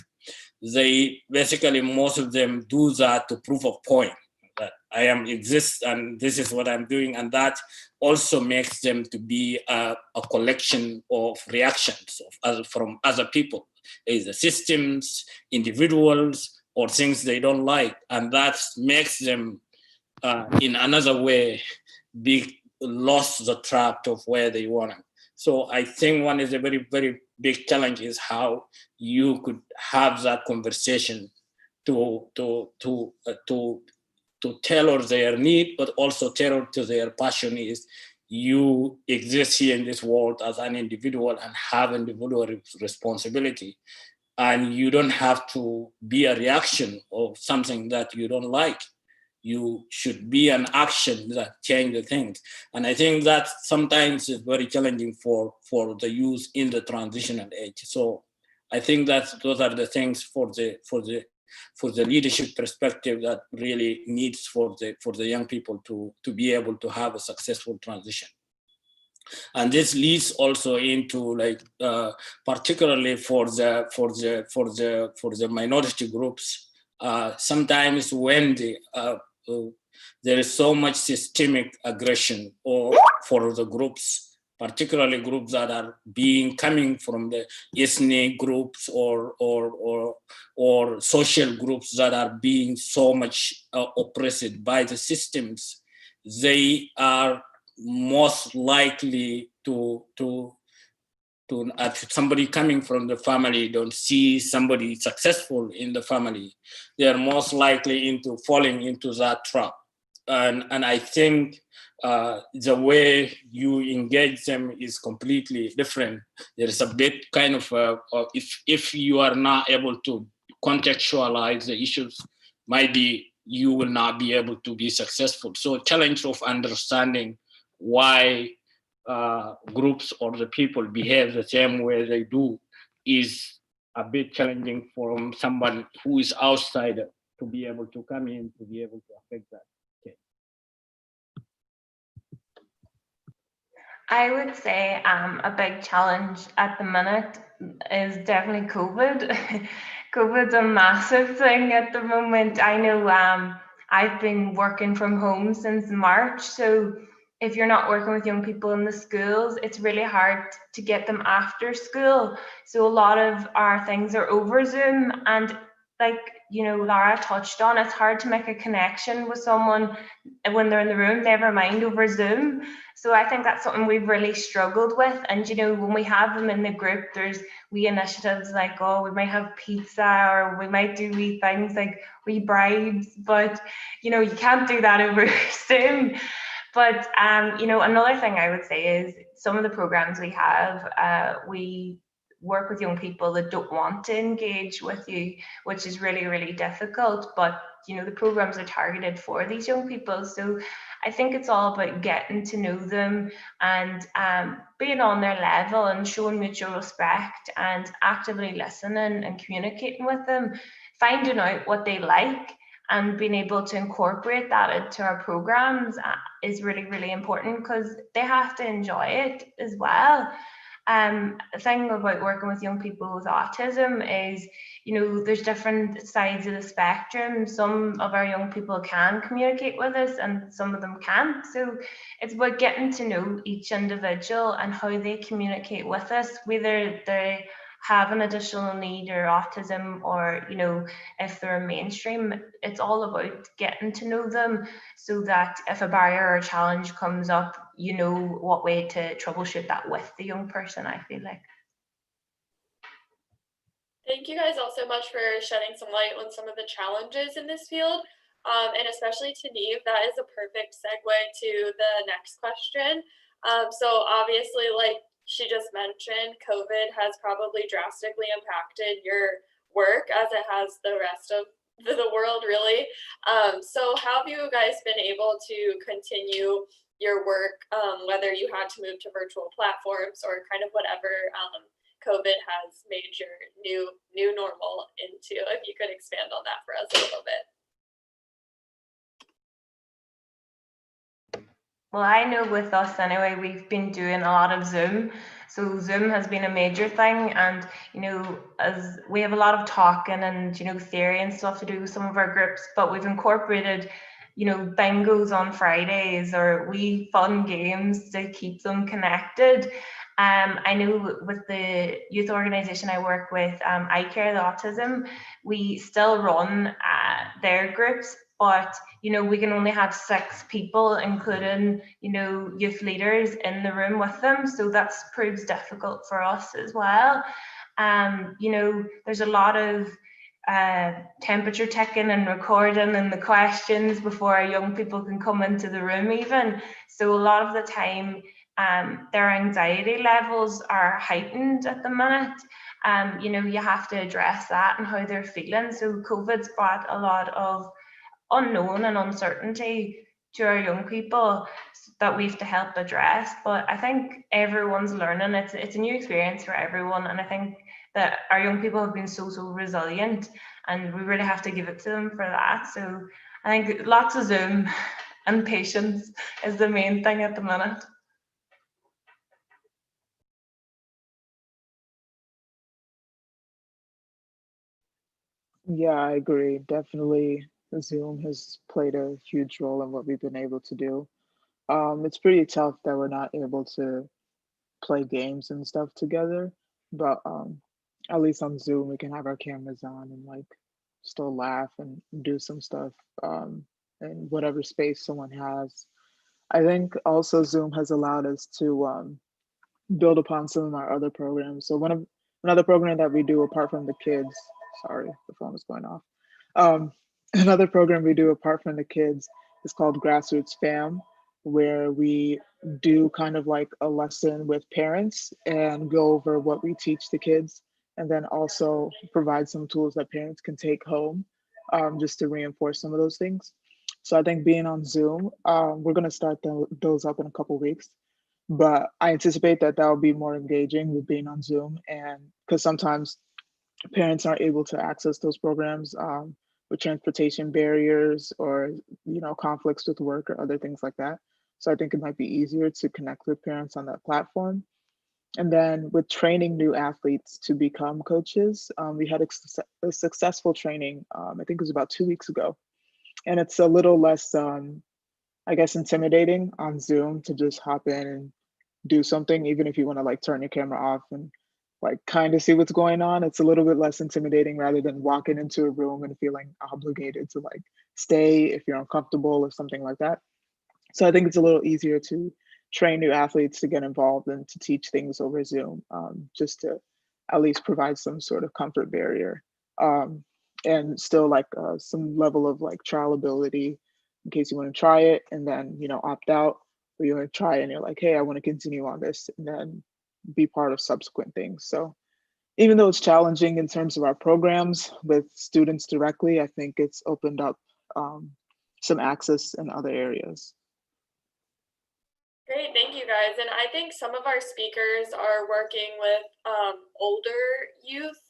They basically, most of them do that to prove a point that I exist and this is what I'm doing. And that also makes them to be a collection of reactions from other people, either systems, individuals, or things they don't like. And that makes them, in another way, be lost the track of where they want to. So I think one is a very, very big challenge is how you could have that conversation to tailor their need, but also tailor to their passion. Is you exist here in this world as an individual and have individual responsibility, and you don't have to be a reaction of something that you don't like. you should be an action that change the things. And I think that sometimes is very challenging for the youth in the transitional age. So I think that those are the things for the leadership perspective that really needs for the young people to be able to have a successful transition. And this leads also into like particularly for the minority groups. Sometimes when there is so much systemic aggression or for the groups, particularly groups that are coming from the ethnic groups or social groups that are being so much oppressed by the systems, they are most likely to somebody coming from the family don't see somebody successful in the family, they are most likely into falling into that trap. And I think the way you engage them is completely different. There is a bit kind of if you are not able to contextualize the issues, might be you will not be able to be successful. So challenge of understanding why groups or the people behave the same way they do is a bit challenging for someone who is outsider to be able to come in to be able to affect that. Okay. I would say a big challenge at the minute is definitely COVID. COVID's a massive thing at the moment. I know I've been working from home since March, so if you're not working with young people in the schools, it's really hard to get them after school. So a lot of our things are over Zoom, and like Lara touched on, it's hard to make a connection with someone when they're in the room, never mind over Zoom. So I think that's something we've really struggled with. And when we have them in the group, there's wee initiatives like, we might have pizza, or we might do wee things like wee bribes, but you can't do that over Zoom. But another thing I would say is some of the programs we have, we work with young people that don't want to engage with you, which is really, really difficult. But the programs are targeted for these young people. So I think it's all about getting to know them and being on their level and showing mutual respect and actively listening and communicating with them, finding out what they like and being able to incorporate that into our programs is really, really important, because they have to enjoy it as well. The thing about working with young people with autism is, there's different sides of the spectrum. Some of our young people can communicate with us and some of them can't. So it's about getting to know each individual and how they communicate with us, whether they have an additional need or autism, or if they're mainstream. It's all about getting to know them so that if a barrier or a challenge comes up, you know what way to troubleshoot that with the young person, I feel like. Thank you guys all so much for shedding some light on some of the challenges in this field. And especially to Neve, that is a perfect segue to the next question. So obviously, like she just mentioned, COVID has probably drastically impacted your work, as it has the rest of the world, really. So how have you guys been able to continue your work, whether you had to move to virtual platforms or kind of whatever COVID has made your new normal into? If you could expand on that for us a little bit. Well, I know with us anyway, we've been doing a lot of Zoom. So Zoom has been a major thing, and as we have a lot of talking and theory and stuff to do with some of our groups, but we've incorporated bingos on Fridays or wee fun games to keep them connected. I know with the youth organisation I work with, I Care the Autism, we still run their groups, but we can only have 6 people, including youth leaders, in the room with them, so that proves difficult for us as well. There's a lot of temperature taking and recording and the questions before our young people can come into the room even. So a lot of the time their anxiety levels are heightened at the minute. You have to address that and how they're feeling. So COVID's brought a lot of unknown and uncertainty to our young people that we have to help address. But I think everyone's learning. It's a new experience for everyone, and I think that our young people have been so resilient, and we really have to give it to them for that. So I think lots of Zoom and patience is the main thing at the minute. Yeah, I agree. Definitely, Zoom has played a huge role in what we've been able to do. It's pretty tough that we're not able to play games and stuff together, but at least on Zoom we can have our cameras on and like still laugh and do some stuff in whatever space someone has. I think also Zoom has allowed us to build upon some of our other programs. So another program that we do apart from the kids, sorry, the phone is going off. Um, Another program we do apart from the kids is called Grassroots Fam, where we do kind of like a lesson with parents and go over what we teach the kids, and then also provide some tools that parents can take home just to reinforce some of those things. So I think being on Zoom, we're going to start those up in a couple weeks, but I anticipate that will be more engaging with being on Zoom, and because sometimes parents aren't able to access those programs with transportation barriers or conflicts with work or other things like that. So I think it might be easier to connect with parents on that platform. And then with training new athletes to become coaches, we had a successful training. I think it was about 2 weeks ago, and it's a little less, I guess, intimidating on Zoom to just hop in and do something, even if you want to like turn your camera off and like kind of see what's going on. It's a little bit less intimidating rather than walking into a room and feeling obligated to like stay if you're uncomfortable or something like that. So I think it's a little easier to train new athletes to get involved and to teach things over Zoom, just to at least provide some sort of comfort barrier, and still like some level of like trialability in case you want to try it and then opt out, or you want to try it and you're like, hey, I want to continue on this, and then be part of subsequent things. So even though it's challenging in terms of our programs with students directly, I think it's opened up some access in other areas. Great, thank you guys. And I think some of our speakers are working with older youth,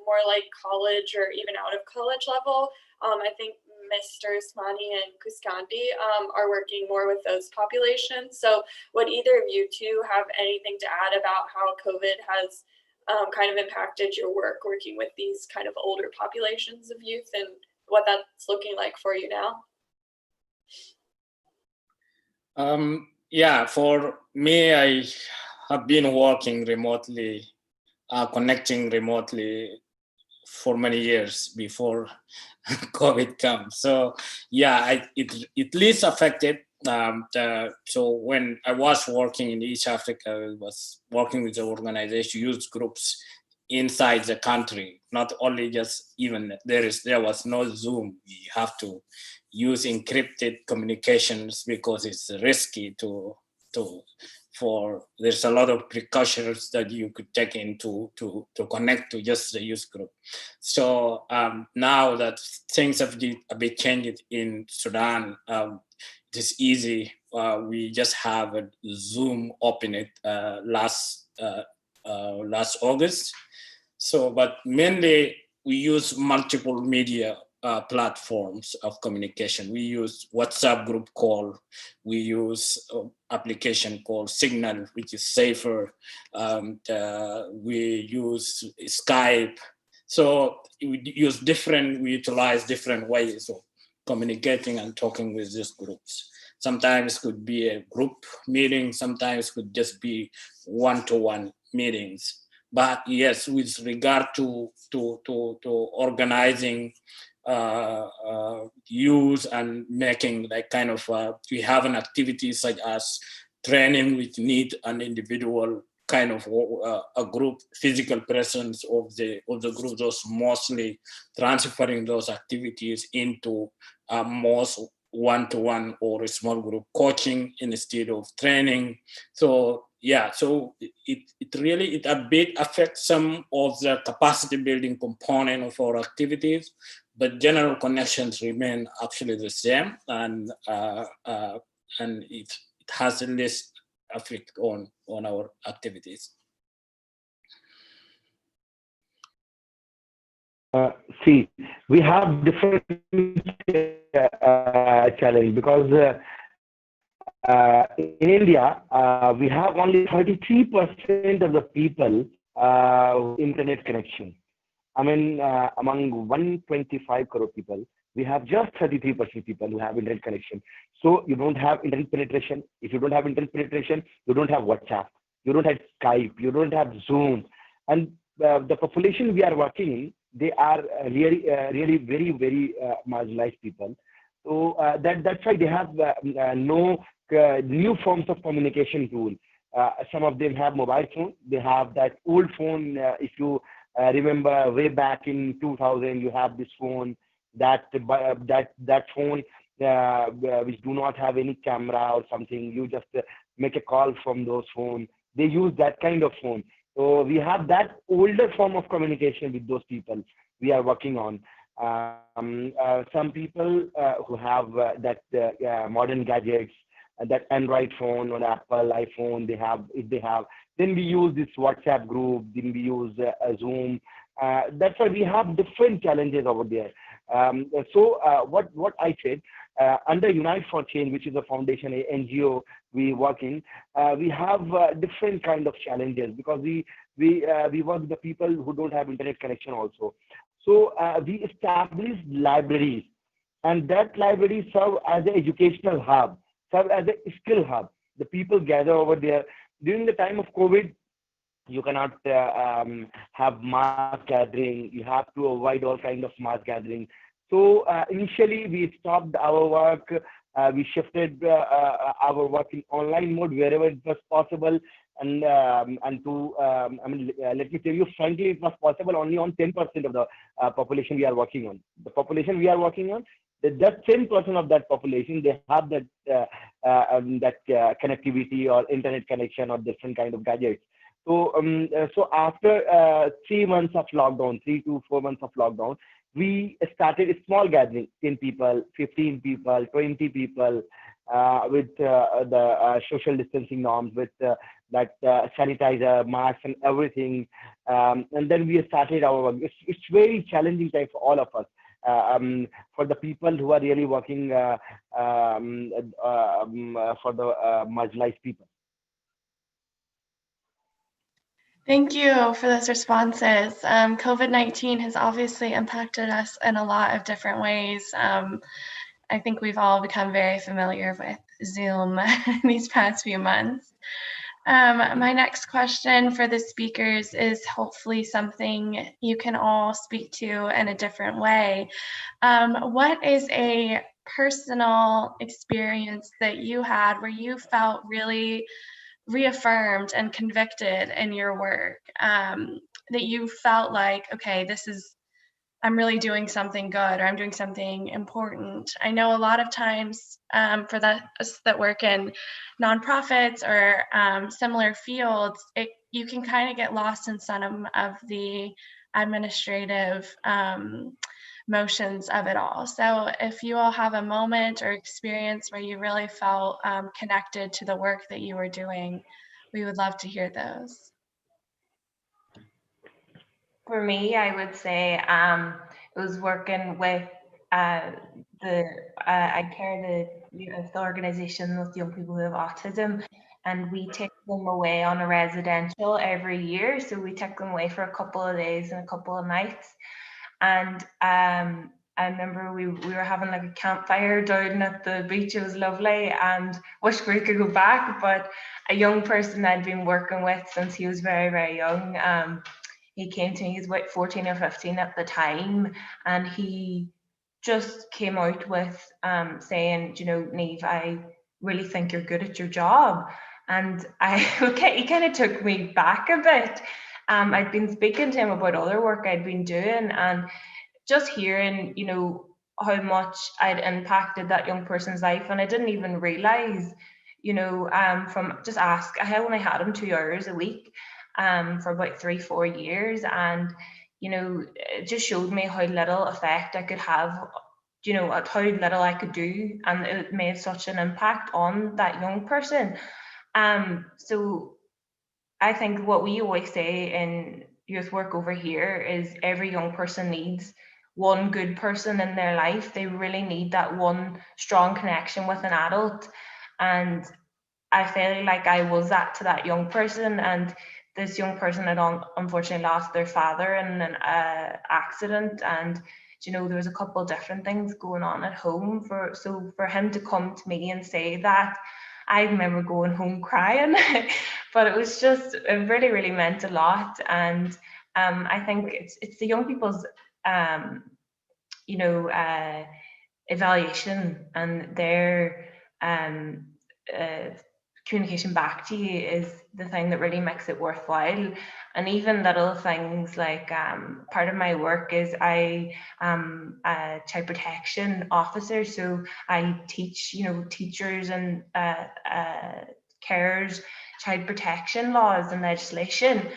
more like college or even out of college level. I think Mr. Usmani and Kuskandi are working more with those populations. So would either of you two have anything to add about how COVID has kind of impacted your work working with these kind of older populations of youth and what that's looking like for you now? Yeah, for me, I have been working remotely, connecting remotely for many years before COVID comes. So yeah, it least affected. So when I was working in East Africa, I was working with the organization youth groups inside the country, not only just even there was no Zoom. We have to use encrypted communications because it's risky for there's a lot of precautions that you could take into to connect to just the youth group. So now that things have a bit changed in Sudan, it is easy. We just have a Zoom open it last August. So, but mainly we use multiple media platforms of communication. We use WhatsApp group call. We use application called Signal, which is safer. We use Skype. So we utilize different ways of communicating and talking with these groups. Sometimes it could be a group meeting. Sometimes it could just be one-to-one meetings. But yes, with regard to organizing use and making like kind of we have an activity such as training which need an individual kind of a group physical presence of the group, those mostly transferring those activities into most one-to-one or a small group coaching instead of training. So yeah, so it really a bit affects some of the capacity building component of our activities, but general connections remain actually the same, and it has less effect on our activities. See, we have different challenge because in India, we have only 33% of the people internet connection. I mean, among 125 crore people, we have just 33% people who have internet connection. So you don't have internet penetration. If you don't have internet penetration, you don't have WhatsApp, you don't have Skype, you don't have Zoom, and the population we are working in, they are really very marginalized people. So that's why they have no new forms of communication tool. Some of them have mobile phone. They have that old phone. If you remember way back in 2000, you have this phone that phone which do not have any camera or something. You just make a call from those phones. They use that kind of phone. So we have that older form of communication with those people we are working on. Some people who have that modern gadgets, that Android phone or Apple iPhone, if they have, then we use this WhatsApp group, then we use Zoom. That's why we have different challenges over there. So what I said, under Unite for Change, which is a foundation, a NGO we work in, we have different kind of challenges because we work with the people who don't have internet connection also. So we established libraries, and that library serve as an educational hub, serve as a skill hub. The people gather over there. During the time of COVID, you cannot have mass gathering. You have to avoid all kind of mass gathering. So initially we stopped our work. We shifted our work in online mode wherever it was possible. And let me tell you frankly, it was possible only on 10% of the population we are working on. The population we are working on, that 10% of that population, they have that connectivity or internet connection or different kind of gadgets. So so after 3 months of lockdown, 3 to 4 months of lockdown, we started a small gathering, 10 people, 15 people, 20 people, with the social distancing norms, with that sanitizer, masks, and everything. And then we started our work. It's very challenging time for all of us. For the people who are really working for the marginalized people. Thank you for those responses. COVID-19 has obviously impacted us in a lot of different ways. I think we've all become very familiar with Zoom these past few months. My next question for the speakers is hopefully something you can all speak to in a different way. What is a personal experience that you had where you felt really reaffirmed and convicted in your work, that you felt like, okay, I'm really doing something good, or I'm doing something important? I know a lot of times for us that work in nonprofits or similar fields, you can kind of get lost in some of the administrative motions of it all. So if you all have a moment or experience where you really felt connected to the work that you were doing, we would love to hear those. For me, I would say it was working with I care the organization with young people who have autism, and we take them away on a residential every year. So we take them away for a couple of days and a couple of nights. And I remember we were having like a campfire down at the beach. It was lovely, and wish we could go back. But a young person I'd been working with since he was very young, he came to me, he was about 14 or 15 at the time, and he just came out with saying, you know, Niamh, I really think you're good at your job. And he kind of took me back a bit. I'd been speaking to him about other work I'd been doing, and just hearing, you know, how much I'd impacted that young person's life. And I didn't even realize, you know, from just ask, I only had him 2 hours a week for about 3-4 years. And it just showed me how little effect I could have, at how little I could do, and it made such an impact on that young person. So I think what we always say in youth work over here is every young person needs one good person in their life. They really need that one strong connection with an adult. And I feel like I was that to that young person. And this young person had unfortunately lost their father in an accident. And there was a couple of different things going on at home. So for him to come to me and say that, I remember going home crying, but it was just, it really, really meant a lot. And I think it's the young people's, evaluation and their communication back to you is the thing that really makes it worthwhile. And even little things like part of my work is I am a child protection officer, so I teach teachers and carers child protection laws and legislation,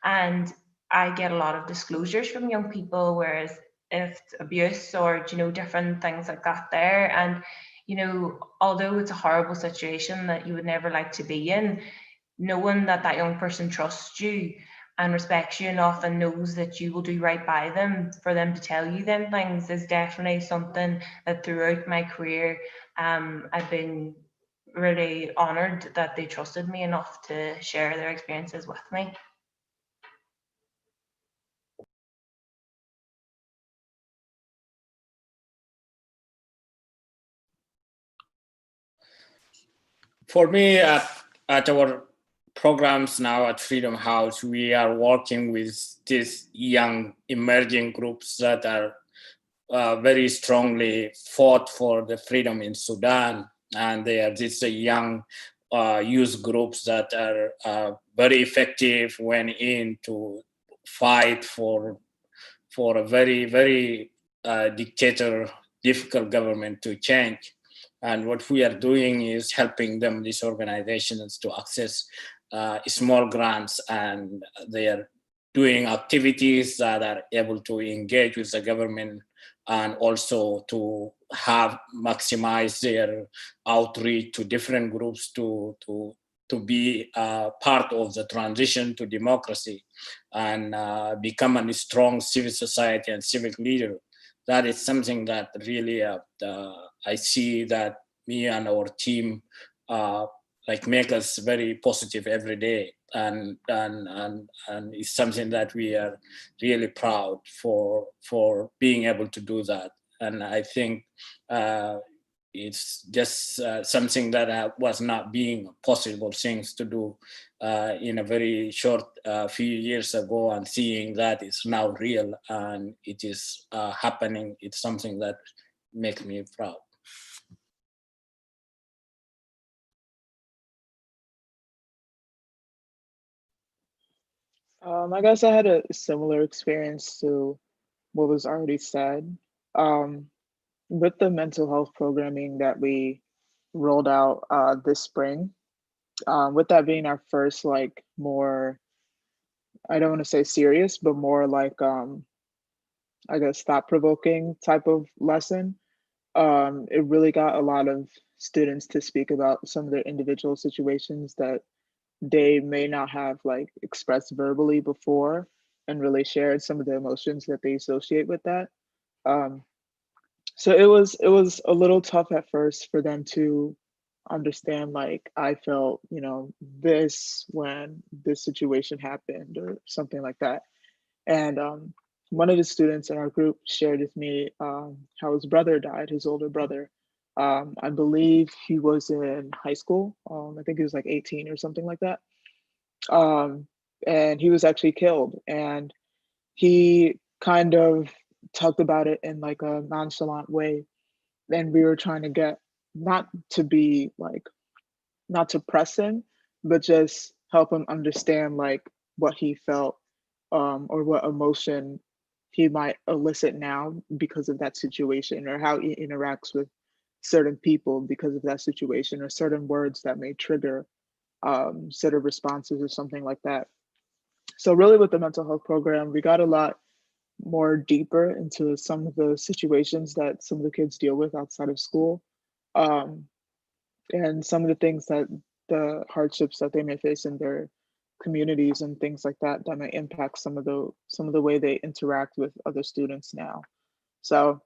and I get a lot of disclosures from young people, whereas if it's abuse or different things like that there. And although it's a horrible situation that you would never like to be in, knowing that that young person trusts you and respects you enough and knows that you will do right by them for them to tell you them things is definitely something that throughout my career I've been really honored that they trusted me enough to share their experiences with me. For me, at our programs now at Freedom House, we are working with these young emerging groups that are very strongly fought for the freedom in Sudan. And they are these young youth groups that are very effective when in to fight for a very, very dictator, difficult government to change. And what we are doing is helping them, these organizations, to access small grants, and they are doing activities that are able to engage with the government and also to have maximize their outreach to different groups to be part of the transition to democracy and become a strong civil society and civic leader. That is something that really I see that me and our team like make us very positive every day, and it's something that we are really proud for being able to do that. And I think it's just something that was not being possible things to do in a very short few years ago, and seeing that it's now real and it is happening. It's something that makes me proud. I guess I had a similar experience to what was already said. With the mental health programming that we rolled out this spring, with that being our first like more, I don't want to say serious, but more like I guess thought-provoking type of lesson. It really got a lot of students to speak about some of their individual situations that they may not have like expressed verbally before, and really shared some of the emotions that they associate with that. Um, so it was a little tough at first for them to understand like I felt, this when this situation happened or something like that. And one of the students in our group shared with me how his brother died, his older brother. I believe he was in high school. I think he was like 18 or something like that. And he was actually killed. And he kind of talked about it in like a nonchalant way. And we were trying to get not to be like, not to press him, but just help him understand like what he felt or what emotion he might elicit now because of that situation, or how he interacts with certain people because of that situation, or certain words that may trigger certain responses or something like that. So really with the mental health program, we got a lot more deeper into some of the situations that some of the kids deal with outside of school, um, and some of the things that the hardships that they may face in their communities and things like that that might impact some of the way they interact with other students now. So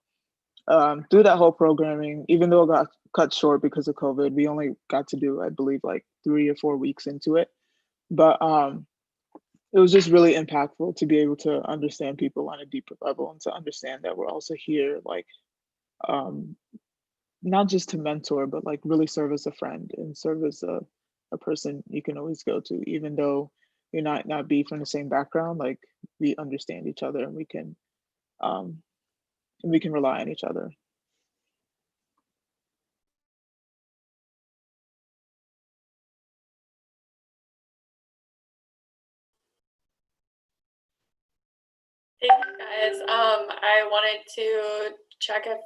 through that whole programming, even though it got cut short because of COVID, we only got to do, I believe, like 3 or 4 weeks into it. But it was just really impactful to be able to understand people on a deeper level and to understand that we're also here, like, um, not just to mentor, but like really serve as a friend and serve as a person you can always go to, even though you're not be from the same background. Like we understand each other um, and we can rely on each other. Thank you guys. I wanted to check if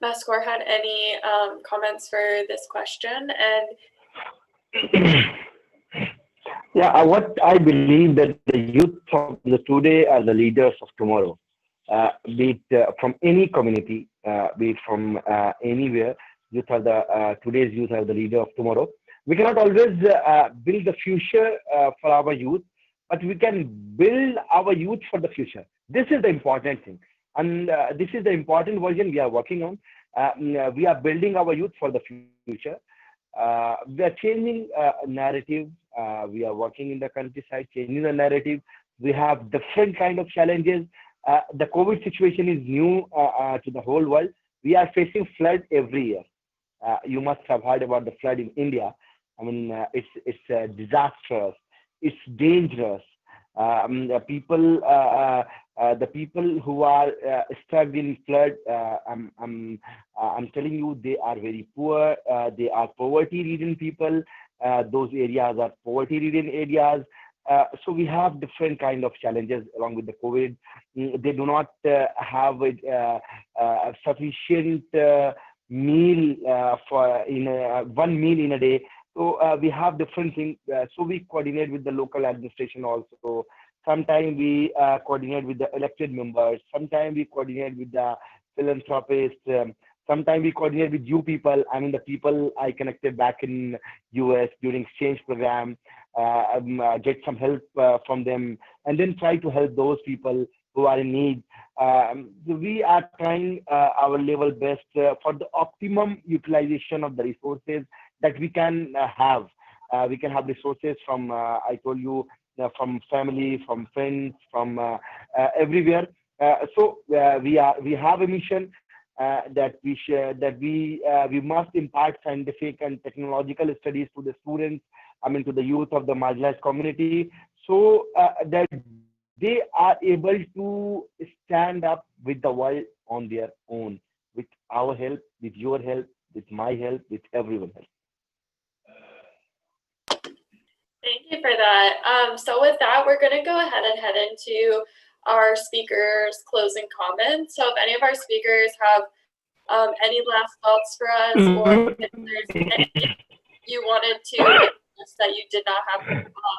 Mascor had any comments for this question. And Yeah, what I believe that the youth of the today are the leaders of tomorrow, be it from any community, be it from anywhere. Youth are the today's youth are the leader of tomorrow. We cannot always build the future for our youth, but we can build our youth for the future. This is the important thing, and this is the important version we are working on. We are building our youth for the future. We are changing narrative. We are working in the countryside, changing the narrative. We have different kind of challenges. The COVID situation is new to the whole world. We are facing flood every year. You must have heard about the flood in India. I mean, it's disastrous. It's dangerous. The people who are stuck in flood, I'm telling you, they are very poor. They are poverty-ridden people. Those areas are poverty-ridden areas. So we have different kind of challenges along with the COVID. They do not have sufficient meal for in one meal in a day. So we have different things. So we coordinate with the local administration also. Sometimes we coordinate with the elected members. Sometimes we coordinate with the philanthropists. Sometimes we coordinate with you people. I mean, the people I connected back in US during exchange program, get some help from them, and then try to help those people who are in need. We are trying our level best for the optimum utilization of the resources that we can have. We can have resources from, I told you, from family, from friends, from everywhere. We have a mission that we share, that we must impart scientific and technological studies to the students, I mean to the youth of the marginalized community, so that they are able to stand up with the world on their own, with our help, with your help, with my help, with everyone's help. thank you for that. So with that, we're going to go ahead and head into our speakers' closing comments. So if any of our speakers have any last thoughts for us, or if there's anything you wanted to address that you did not have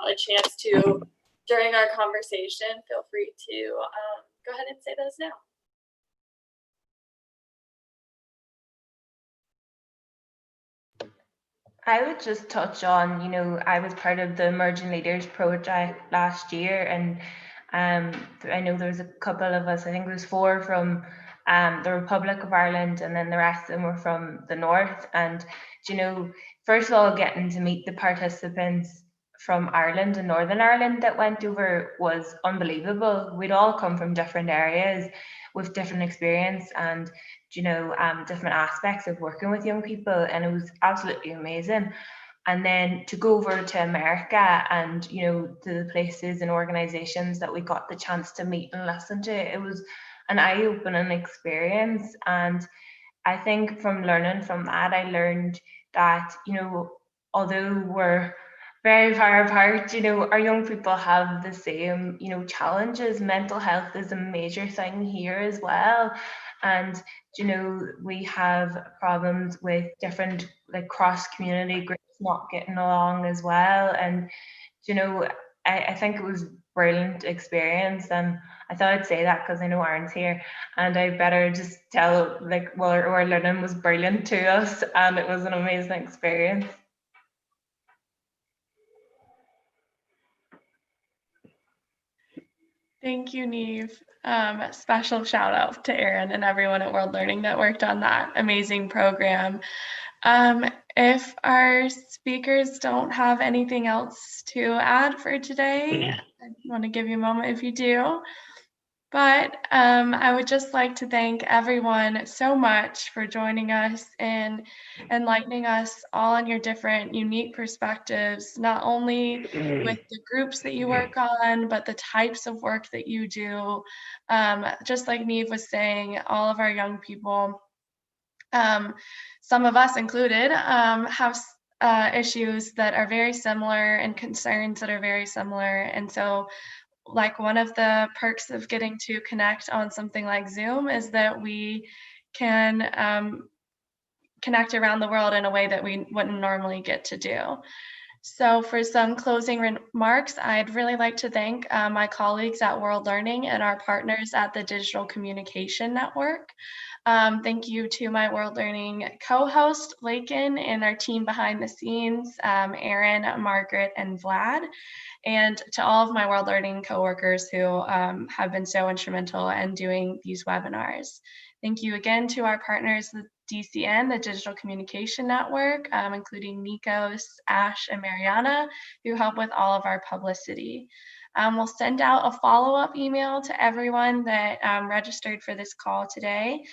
a chance to during our conversation, feel free to go ahead and say those now. I would just touch on, I was part of the Emerging Leaders project last year, and I know there was a couple of us, I think there was 4 from the Republic of Ireland, and then the rest of them were from the North. And, first of all, getting to meet the participants from Ireland and Northern Ireland that went over was unbelievable. We'd all come from different areas with different experience and different aspects of working with young people, and it was absolutely amazing. And then to go over to America and to the places and organizations that we got the chance to meet and listen to, it was an eye-opening experience. And I think from learning from that, I learned that although we're very far apart, our young people have the same challenges. Mental health is a major thing here as well, and we have problems with different cross community groups not getting along as well. And I think it was brilliant experience, and I thought I'd say that because I know Aaron's here, and I better just tell, like, well, World Learning was brilliant to us, and it was an amazing experience. Thank you, Neve. Special shout out to Aaron and everyone at World Learning that worked on that amazing program. If our speakers don't have anything else to add for today, I want to give you a moment if you do. But I would just like to thank everyone so much for joining us and enlightening us all on your different unique perspectives, not only with the groups that you work on, but the types of work that you do. Just like Neve was saying, all of our young people, some of us included, have issues that are very similar and concerns that are very similar. And so, like, one of the perks of getting to connect on something like Zoom is that we can connect around the world in a way that we wouldn't normally get to do. So for some closing remarks, I'd really like to thank my colleagues at World Learning and our partners at the Digital Communication Network. Thank you to my World Learning co-host, Lakin, and our team behind the scenes, Aaron, Margaret, and Vlad, and to all of my World Learning coworkers who have been so instrumental in doing these webinars. Thank you again to our partners, the DCN, the Digital Communication Network, including Nikos, Ash, and Mariana, who help with all of our publicity. We'll send out a follow-up email to everyone that registered for this call today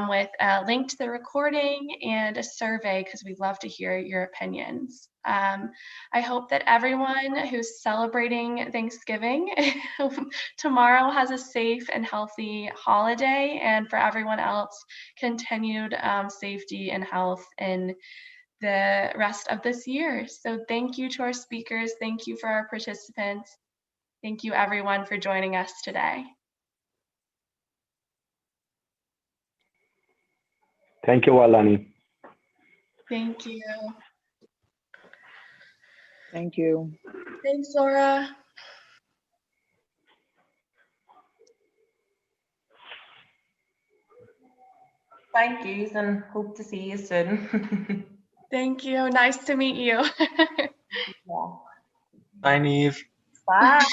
with a link to the recording and a survey, because we'd love to hear your opinions. I hope that everyone who's celebrating Thanksgiving tomorrow has a safe and healthy holiday, and for everyone else, continued safety and health in the rest of this year. So thank you to our speakers. Thank you for our participants. Thank you everyone for joining us today. Thank you, Alani. Thank you. Thank you. Thanks, Laura. Thank you, and hope to see you soon. Thank you. Nice to meet you. Yeah. Bye, Neve. Bye.